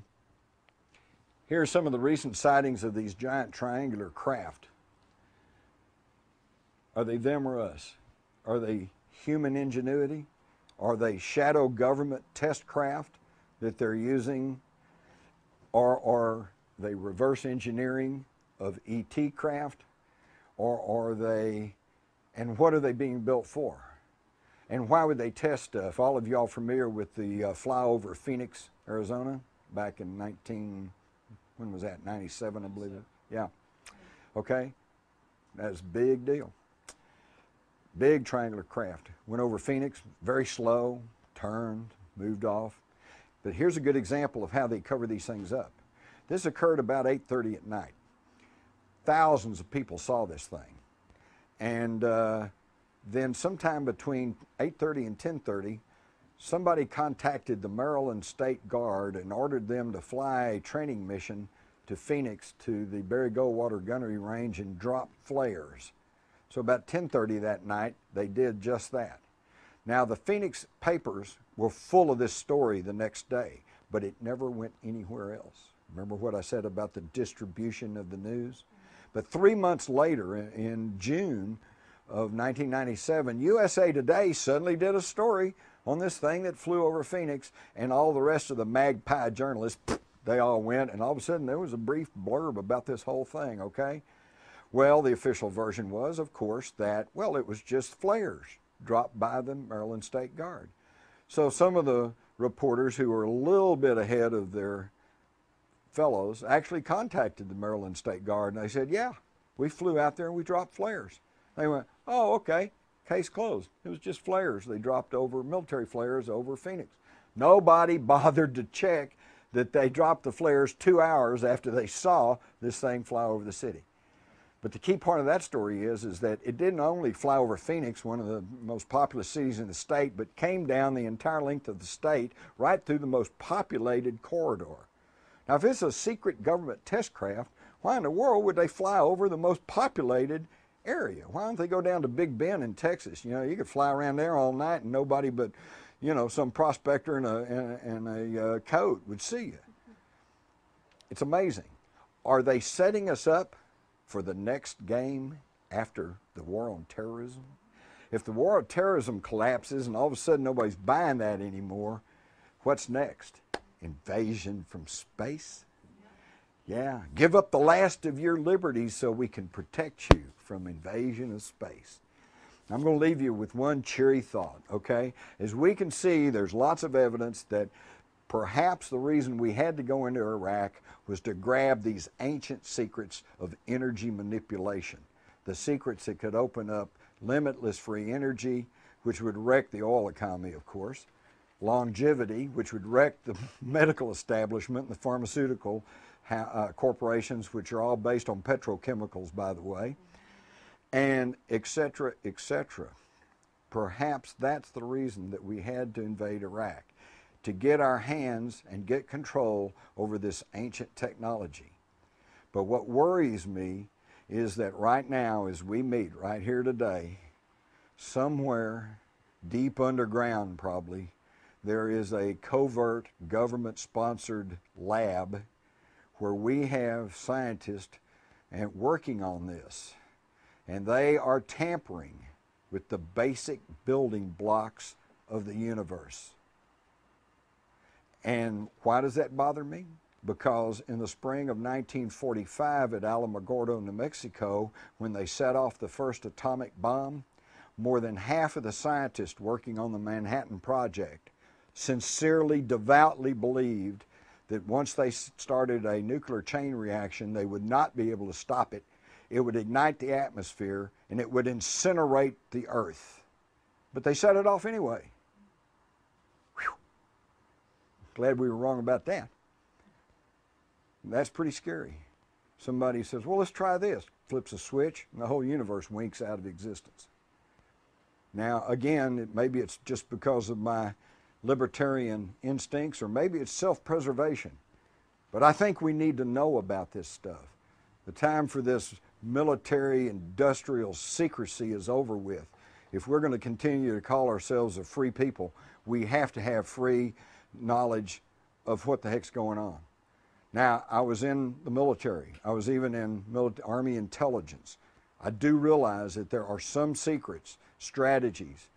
Here are some of the recent sightings of these giant triangular craft. Are they them or us? Are they human ingenuity? Are they shadow government test craft that they're using? Or are they reverse engineering of ET craft? Or are they, and what are they being built for? And why would they test stuff? All of y'all familiar with the flyover Phoenix, Arizona, back in when was that, 97, I believe it? Yeah. Okay. That's a big deal. Big triangular craft. Went over Phoenix, very slow, turned, moved off. But here's a good example of how they cover these things up. This occurred about 8:30 at night. Thousands of people saw this thing. And then sometime between 8:30 and 10:30, somebody contacted the Maryland State Guard and ordered them to fly a training mission to Phoenix to the Barry Goldwater Gunnery Range and drop flares. So about 10:30 that night, they did just that. Now the Phoenix papers were full of this story the next day, but it never went anywhere else. Remember what I said about the distribution of the news? But 3 months later, in June of 1997, USA Today suddenly did a story on this thing that flew over Phoenix, and all the rest of the magpie journalists, they all went, and all of a sudden there was a brief blurb about this whole thing, okay? Well, the official version was, of course, that, well, it was just flares dropped by the Maryland State Guard. So some of the reporters who were a little bit ahead of their fellows actually contacted the Maryland State Guard, and they said, yeah, we flew out there and we dropped flares. They went, oh, okay, case closed. It was just flares. They dropped over, military flares over Phoenix. Nobody bothered to check that they dropped the flares 2 hours after they saw this thing fly over the city. But the key part of that story is that it didn't only fly over Phoenix, one of the most populous cities in the state, but came down the entire length of the state, right through the most populated corridor. Now, if it's a secret government test craft, why in the world would they fly over the most populated area? Why don't they go down to Big Bend in Texas? You know, you could fly around there all night and nobody but, you know, some prospector in a coat would see you. It's amazing. Are they setting us up for the next game after the war on terrorism? If the war on terrorism collapses and all of a sudden nobody's buying that anymore, what's next? Invasion from space? Yeah, give up the last of your liberties so we can protect you from invasion of space. I'm going to leave you with one cheery thought, okay? As we can see, there's lots of evidence that perhaps the reason we had to go into Iraq was to grab these ancient secrets of energy manipulation, the secrets that could open up limitless free energy, which would wreck the oil economy, of course, longevity, which would wreck the medical establishment and the pharmaceutical corporations, which are all based on petrochemicals, by the way, and et cetera, et cetera. Perhaps that's the reason that we had to invade Iraq, to get our hands and get control over this ancient technology. But what worries me is that right now, as we meet right here today, somewhere deep underground probably, there is a covert government-sponsored lab where we have scientists working on this, and they are tampering with the basic building blocks of the universe. And why does that bother me? Because in the spring of 1945 at Alamogordo, New Mexico, when they set off the first atomic bomb, more than half of the scientists working on the Manhattan Project sincerely, devoutly believed that once they started a nuclear chain reaction, they would not be able to stop it. It would ignite the atmosphere and it would incinerate the earth. But they set it off anyway. Whew. Glad we were wrong about that. That's pretty scary. Somebody says, well, let's try this. Flips a switch and the whole universe winks out of existence. Now, again, maybe it's just because of my libertarian instincts, or maybe it's self-preservation. But I think we need to know about this stuff. The time for this military industrial secrecy is over with. If we're going to continue to call ourselves a free people, we have to have free knowledge of what the heck's going on. Now, I was in the military. I was even in Army intelligence. I do realize that there are some secrets, strategies,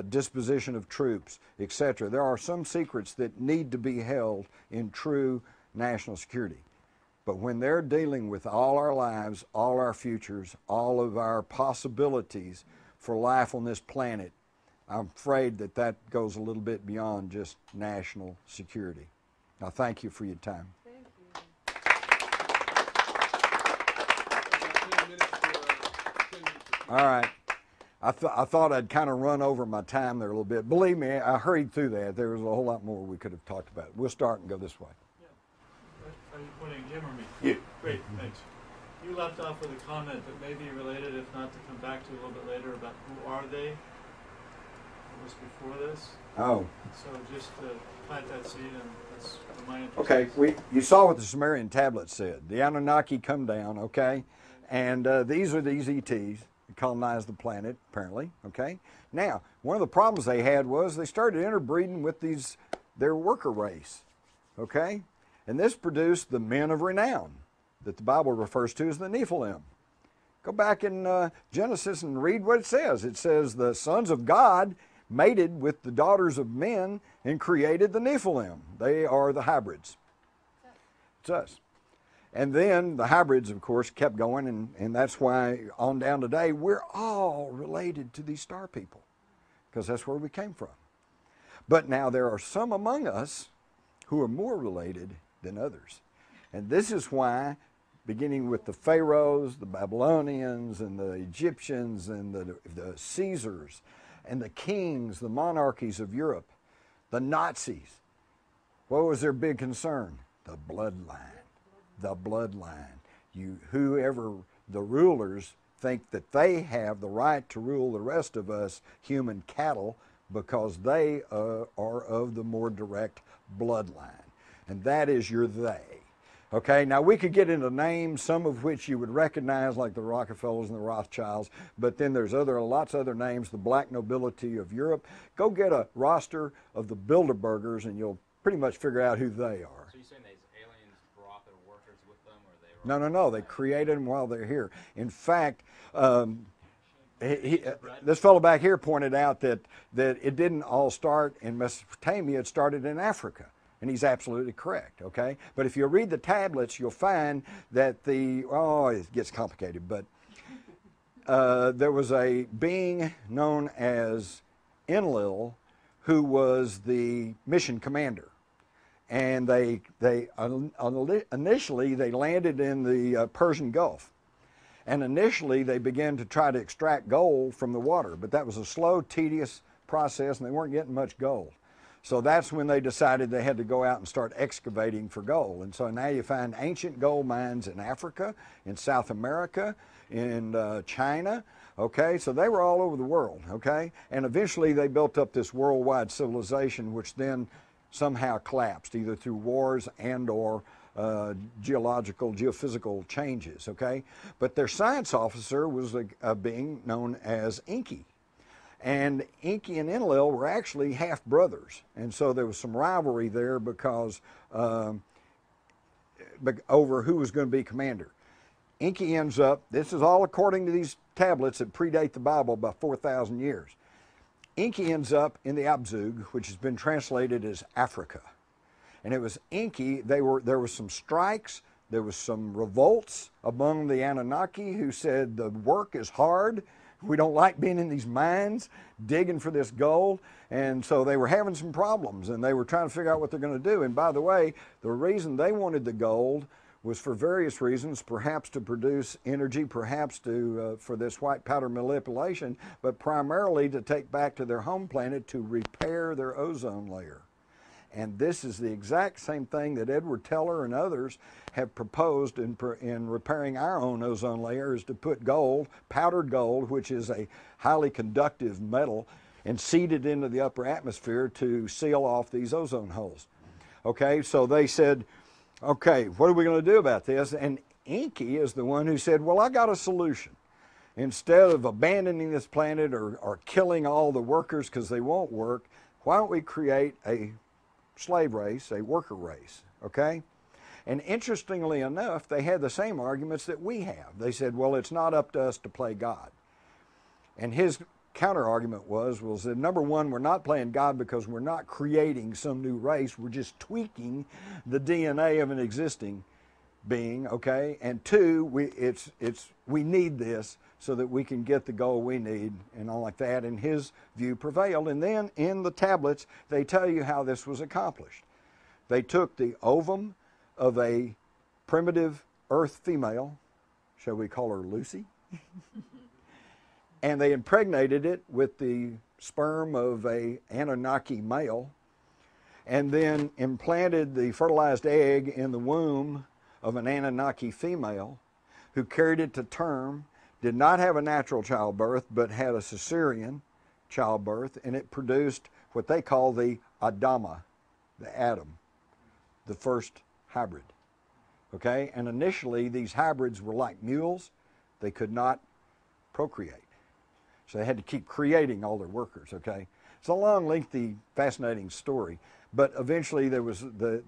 disposition of troops, etc. There are some secrets that need to be held in true national security. But when they're dealing with all our lives, all our futures, all of our possibilities for life on this planet, I'm afraid that that goes a little bit beyond just national security. Now, thank you for your time. All right. I thought I'd kind of run over my time there a little bit. Believe me, I hurried through that. There was a whole lot more we could have talked about. We'll start and go this way. Yeah. Are you pointing Jim or me? You. Great, thanks. You left off with a comment that may be related, if not to come back to a little bit later, about who are they? It was before this. Oh. So just to plant that seed, and that's my interest. Okay, you saw what the Sumerian tablet said. The Anunnaki come down, okay? And these are these ETs. Colonized the planet, apparently, okay? Now, one of the problems they had was they started interbreeding with their worker race, okay? And this produced the men of renown that the Bible refers to as the Nephilim. Go back in Genesis and read what it says. It says the sons of God mated with the daughters of men and created the Nephilim. They are the hybrids. It's us. And then the hybrids, of course, kept going, and that's why on down today, we're all related to these star people, because that's where we came from. But now there are some among us who are more related than others. And this is why, beginning with the Pharaohs, the Babylonians, and the Egyptians, and the Caesars, and the kings, the monarchies of Europe, the Nazis, what was their big concern? The bloodline. The bloodline. Whoever the rulers think that they have the right to rule the rest of us human cattle because they are of the more direct bloodline. And that is your they. Okay, now we could get into names, some of which you would recognize, like the Rockefellers and the Rothschilds, but then there's lots of other names, the black nobility of Europe. Go get a roster of the Bilderbergers and you'll pretty much figure out who they are. So you're saying these aliens brought their workers with them, or they were... No, they created them while they're here. In fact, this fellow back here pointed out that it didn't all start in Mesopotamia, it started in Africa. And he's absolutely correct, okay? But if you read the tablets, you'll find that it gets complicated, but there was a being known as Enlil who was the mission commander. And initially they landed in the Persian Gulf. And initially they began to try to extract gold from the water, but that was a slow, tedious process and they weren't getting much gold. So that's when they decided they had to go out and start excavating for gold. And so now you find ancient gold mines in Africa, in South America, in China, okay? So they were all over the world, okay? And eventually they built up this worldwide civilization, which then somehow collapsed, either through wars and or geophysical changes, okay? But their science officer was a being known as Enki. And Enki and Enlil were actually half brothers, and so there was some rivalry there because over who was going to be commander. Enki ends up, this is all according to these tablets that predate the Bible by 4,000 years. Enki ends up in the Abzug, which has been translated as Africa. And it was Enki, there were some strikes, there was some revolts among the Anunnaki who said the work is hard. We don't like being in these mines digging for this gold. And so they were having some problems and they were trying to figure out what they're going to do. And by the way, the reason they wanted the gold was for various reasons, perhaps to produce energy, perhaps for this white powder manipulation, but primarily to take back to their home planet to repair their ozone layer. And this is the exact same thing that Edward Teller and others have proposed in repairing our own ozone layer, is to put gold, powdered gold, which is a highly conductive metal, and seed it into the upper atmosphere to seal off these ozone holes. Okay, so they said, okay, what are we going to do about this? And Enki is the one who said, well, I got a solution. Instead of abandoning this planet or killing all the workers because they won't work, why don't we create a slave race, a worker race, okay? And interestingly enough, they had the same arguments that we have. They said, well, it's not up to us to play God. And his counter-argument was that number one, we're not playing God because we're not creating some new race. We're just tweaking the DNA of an existing being, okay? And two, we need this so that we can get the goal we need and all like that. And his view prevailed. And then in the tablets, they tell you how this was accomplished. They took the ovum of a primitive earth female, shall we call her Lucy? And they impregnated it with the sperm of a Anunnaki male, and then implanted the fertilized egg in the womb of an Anunnaki female, who carried it to term, did not have a natural childbirth, but had a cesarean childbirth, and it produced what they call the Adama, the Adam, the first hybrid. Okay, and initially these hybrids were like mules. They could not procreate. So they had to keep creating all their workers, okay? It's a long, lengthy, fascinating story. But eventually there was the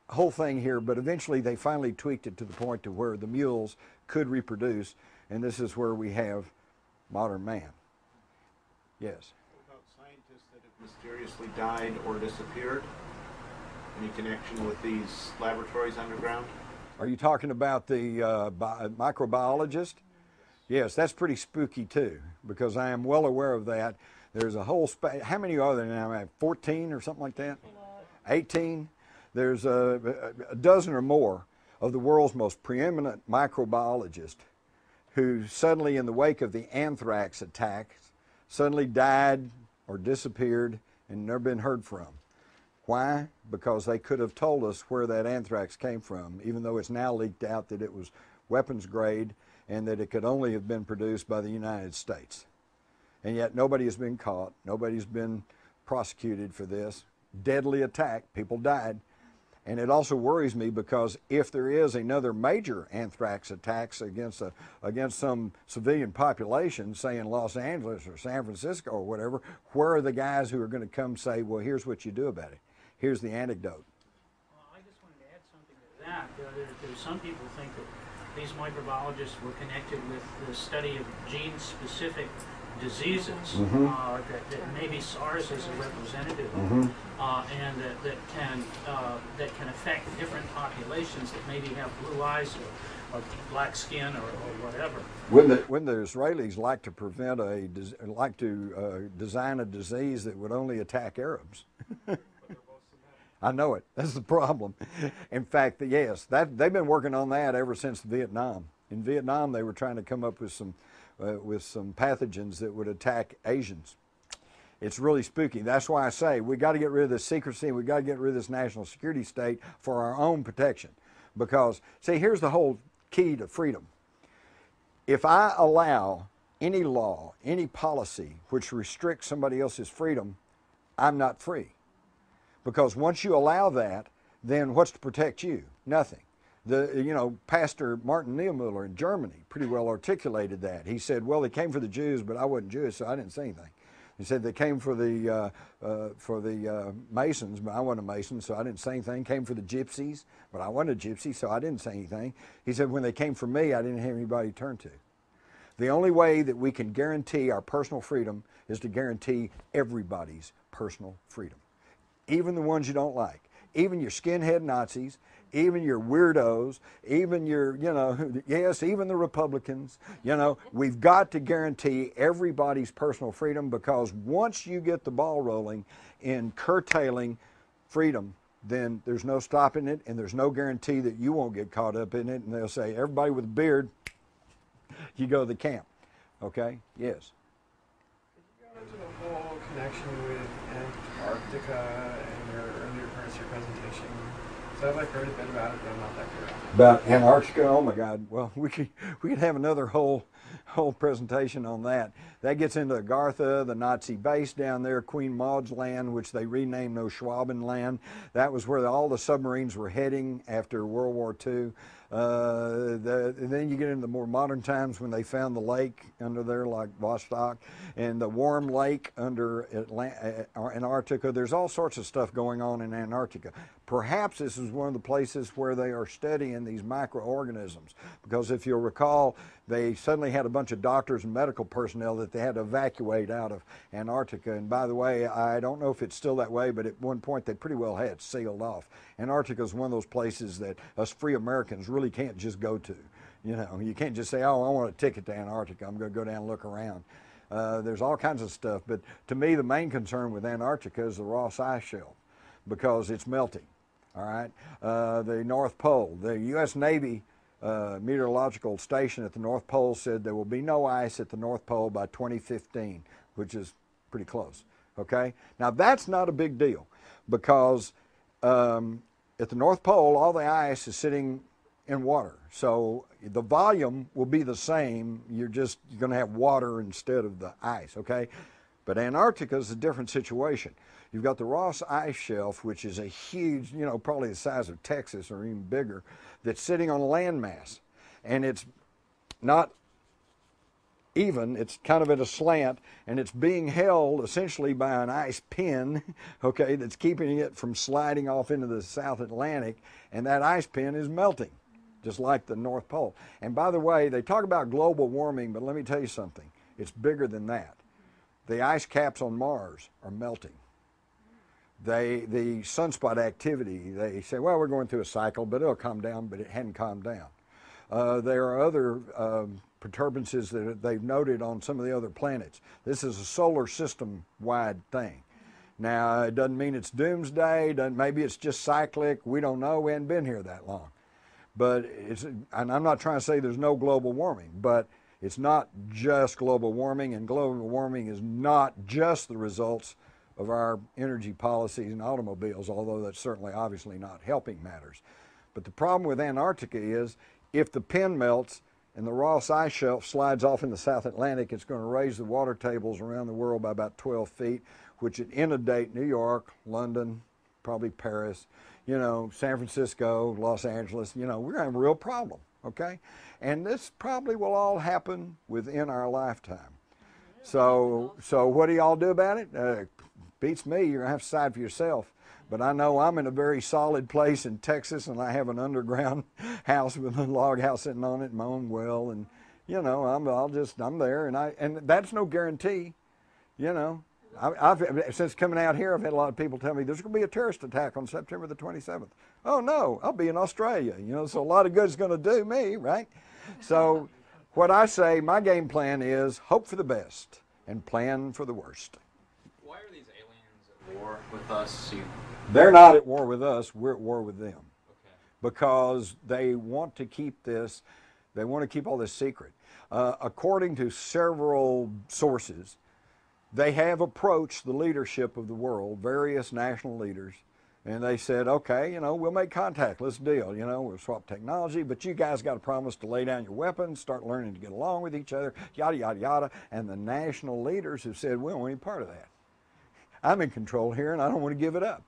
whole thing here, but eventually they finally tweaked it to the point to where the mules could reproduce, and this is where we have modern man. Yes? What about scientists that have mysteriously died or disappeared? Any connection with these laboratories underground? Are you talking about the microbiologist? Yes, that's pretty spooky too, because I am well aware of that. There's a whole how many are there now? 14 or something like that? 18? There's a dozen or more of the world's most preeminent microbiologists who suddenly, in the wake of the anthrax attacks, suddenly died or disappeared and never been heard from. Why? Because they could have told us where that anthrax came from, even though it's now leaked out that it was weapons grade and that it could only have been produced by the United States. And yet nobody has been caught, nobody's been prosecuted for this. Deadly attack, people died. And it also worries me because if there is another major anthrax attacks against some civilian population, say in Los Angeles or San Francisco or whatever, where are the guys who are going to come say, well, here's what you do about it? Here's the antidote. Well, I just wanted to add something to that. There's some people think that these microbiologists were connected with the study of gene-specific diseases, that maybe SARS is a representative of, and that can affect different populations that maybe have blue eyes or black skin or whatever. When the Israelis like to prevent design a disease that would only attack Arabs. I know it. That's the problem. In fact, yes, they've been working on that ever since Vietnam. In Vietnam, they were trying to come up with some pathogens that would attack Asians. It's really spooky. That's why I say we got to get rid of this secrecy and we got to get rid of this national security state for our own protection. Because, see, here's the whole key to freedom. If I allow any law, any policy which restricts somebody else's freedom, I'm not free. Because once you allow that, then what's to protect you? Nothing. Pastor Martin Niemöller in Germany pretty well articulated that. He said, well, they came for the Jews, but I wasn't Jewish, so I didn't say anything. He said they came for the Masons, but I wasn't a Mason, so I didn't say anything. Came for the Gypsies, but I wasn't a Gypsy, so I didn't say anything. He said when they came for me, I didn't have anybody to turn to. The only way that we can guarantee our personal freedom is to guarantee everybody's personal freedom, even the ones you don't like, even your skinhead Nazis, even your weirdos, even your, yes, even the Republicans. We've got to guarantee everybody's personal freedom, because once you get the ball rolling in curtailing freedom, then there's no stopping it, and there's no guarantee that you won't get caught up in it. And they'll say, everybody with a beard, you go to the camp. Okay? Yes. Could you go into the whole connection with Antarctica and your earlier parts of your presentation? So I've heard a bit about it, but I'm not that clear. About Antarctica? Oh my God! Well, we could have another whole presentation on that. That gets into Agartha, the Nazi base down there, Queen Maud's land, which they renamed Neuschwabenland. That was where all the submarines were heading after World War II. And then you get into the more modern times when they found the lake under there, like Vostok, and the warm lake under Antarctica. There's all sorts of stuff going on in Antarctica. Perhaps this is one of the places where they are studying these microorganisms, because if you'll recall, they suddenly had a bunch of doctors and medical personnel that they had to evacuate out of Antarctica. And by the way, I don't know if it's still that way, but at one point they pretty well had sealed off. Antarctica is one of those places that us free Americans really can't just go to. You can't just say, oh, I want a ticket to Antarctica, I'm going to go down and look around. There's all kinds of stuff, but to me the main concern with Antarctica is the Ross Ice Shelf, because it's melting. All right, the North Pole, the U.S. Navy meteorological station at the North Pole said there will be no ice at the North Pole by 2015, which is pretty close. Okay, now that's not a big deal, because at the North Pole all the ice is sitting in water, so the volume will be the same. You're going to have water instead of the ice. Okay, but Antarctica is a different situation. You've got the Ross Ice Shelf, which is a huge, probably the size of Texas or even bigger, that's sitting on a landmass. And it's not even, it's kind of at a slant, and it's being held essentially by an ice pin, okay, that's keeping it from sliding off into the South Atlantic, and that ice pin is melting, just like the North Pole. And by the way, they talk about global warming, but let me tell you something. It's bigger than that. The ice caps on Mars are melting. The sunspot activity, they say, well, we're going through a cycle, but it'll calm down, but it hadn't calmed down. There are other perturbances that they've noted on some of the other planets. This is a solar system-wide thing. Now, it doesn't mean it's doomsday, maybe it's just cyclic, we don't know, we haven't been here that long. But and I'm not trying to say there's no global warming, but it's not just global warming, and global warming is not just the results of our energy policies and automobiles, although that's certainly obviously not helping matters. But the problem with Antarctica is if the pin melts and the Ross Ice Shelf slides off in the South Atlantic, it's going to raise the water tables around the world by about 12 feet, which would inundate New York, London, probably Paris, San Francisco, Los Angeles. We're going to have a real problem, okay? And this probably will all happen within our lifetime. So what do y'all do about it? Beats me, you're going to have to decide for yourself. But I know I'm in a very solid place in Texas, and I have an underground house with a log house sitting on it, my own well, and I'm there, and that's no guarantee, I've since coming out here, I've had a lot of people tell me there's going to be a terrorist attack on September the 27th. Oh no, I'll be in Australia, so a lot of good's going to do me, right? So what I say, my game plan is hope for the best and plan for the worst. Why are these aliens at war with us? They're not at war with us, we're at war with them. Okay. Because they want to keep all this secret. According to several sources, they have approached the leadership of the world, various national leaders, and they said, okay, we'll make contact, let's deal, we'll swap technology, but you guys got to promise to lay down your weapons, start learning to get along with each other, yada, yada, yada. And the national leaders have said, we don't want any part of that. I'm in control here, and I don't want to give it up.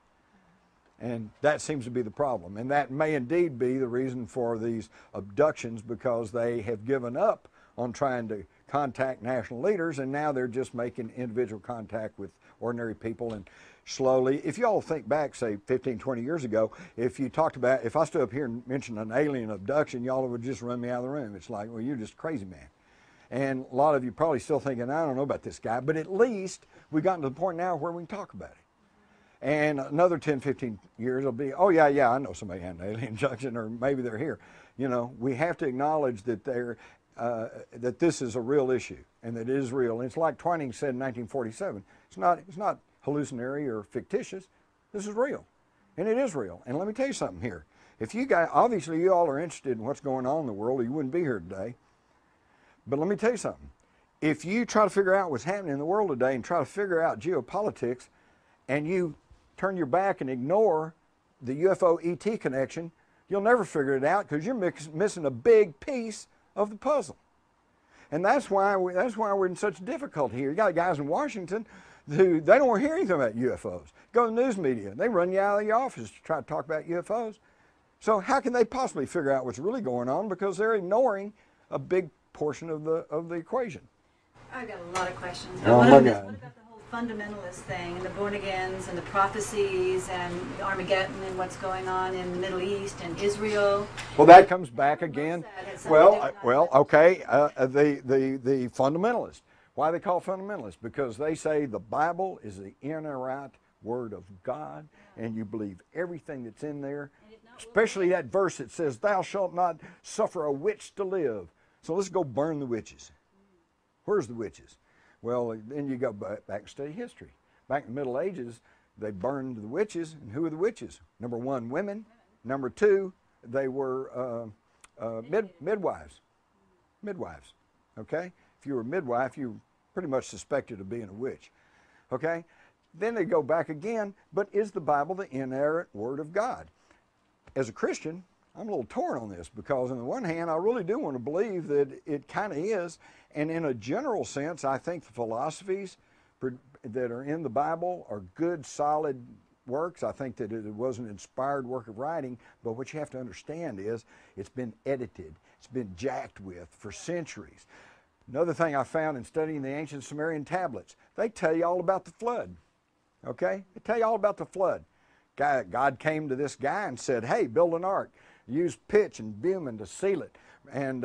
And that seems to be the problem. And that may indeed be the reason for these abductions, because they have given up on trying to contact national leaders, and now they're just making individual contact with ordinary people. And slowly, if you all think back, say 15, 20 years ago, if I stood up here and mentioned an alien abduction, y'all would just run me out of the room. It's like, well, you're just a crazy man. And a lot of you probably still thinking, I don't know about this guy, but at least we've gotten to the point now where we can talk about it. And another 10, 15 years it'll be, oh yeah, I know somebody had an alien abduction, or maybe they're here. You know, we have to acknowledge that that this is a real issue and that it is real. And it's like Twining said in 1947. It's not hallucinatory or fictitious. This is real, and it is real. And let me tell you something here. If you guys, obviously you all are interested in what's going on in the world, or you wouldn't be here today. But let me tell you something. If you try to figure out what's happening in the world today and try to figure out geopolitics, and you turn your back and ignore the UFO ET connection, you'll never figure it out because you're missing a big piece of the puzzle. And that's why we're in such difficulty here. You got guys in Washington who they don't want to hear anything about UFOs. Go to the news media. They run you out of the office to try to talk about UFOs. So how can they possibly figure out what's really going on, because they're ignoring a big portion of the equation? I've got a lot of questions. Oh my God. What about the whole fundamentalist thing, and the born-agains, and the prophecies, and Armageddon, and what's going on in the Middle East and Israel? Well, that comes back again. Well, okay. The fundamentalists. Why they call fundamentalists? Because they say the Bible is the inerrant Word of God, and you believe everything that's in there, especially that verse that says, "Thou shalt not suffer a witch to live." So let's go burn the witches. Where's the witches? Well, then you go back and study history. Back in the Middle Ages, they burned the witches. And who were the witches? Number one, women. Number two, they were midwives. Midwives, okay? If you were a midwife, you were pretty much suspected of being a witch, okay? Then they go back again, but is the Bible the inerrant Word of God? As a Christian, I'm a little torn on this, because on the one hand, I really do want to believe that it kind of is. And in a general sense, I think the philosophies that are in the Bible are good, solid works. I think that it was an inspired work of writing, but what you have to understand is it's been edited. It's been jacked with for centuries. Another thing I found in studying the ancient Sumerian tablets, they tell you all about the flood, okay? They tell you all about the flood. God came to this guy and said, hey, build an ark. Use pitch and bitumen to seal it, and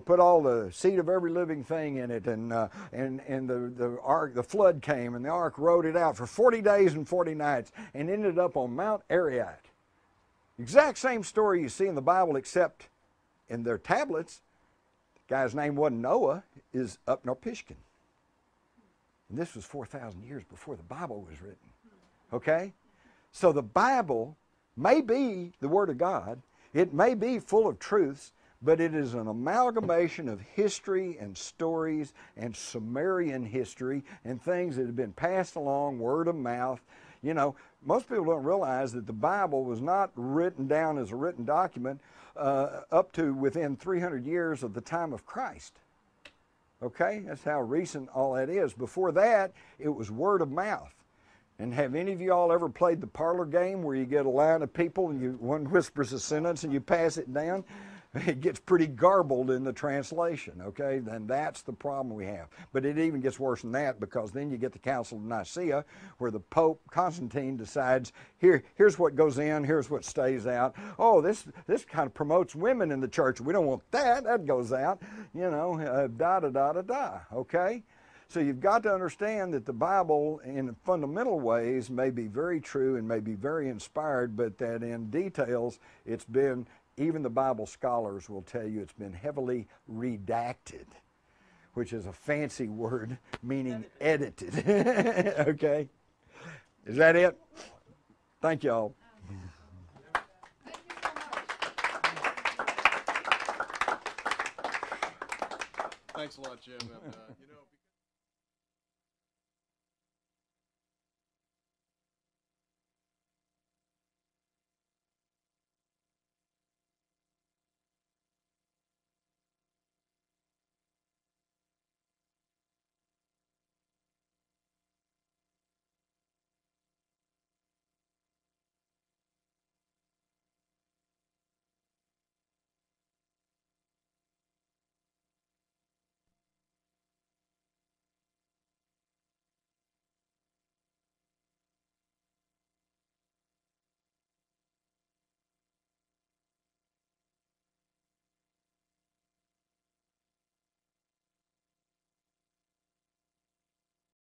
put all the seed of every living thing in it, and the ark, the flood came, and the ark rode it out for 40 days and 40 nights, and ended up on Mount Ararat. Exact same story you see in the Bible, except in their tablets, the guy's name wasn't Noah, is Upnarpishtim. And this was 4,000 years before the Bible was written. Okay, so the Bible may be the Word of God. It may be full of truths, but it is an amalgamation of history and stories and Sumerian history and things that have been passed along word of mouth. You know, most people don't realize that the Bible was not written down as a written document up to within 300 years of the time of Christ. Okay, that's how recent all that is. Before that, it was word of mouth. And have any of you all ever played the parlor game where you get a line of people and one whispers a sentence and you pass it down? It gets pretty garbled in the translation, okay? Then that's the problem we have. But it even gets worse than that, because then you get the Council of Nicaea, where the Pope Constantine decides, here's what goes in, here's what stays out. Oh, this kind of promotes women in the church. We don't want that. That goes out. You know, okay? So you've got to understand that the Bible in fundamental ways may be very true and may be very inspired, but that in details it's been, even the Bible scholars will tell you, it's been heavily redacted, which is a fancy word meaning edited. Okay? Is that it? Thank you all. Thanks a lot, Jim. And,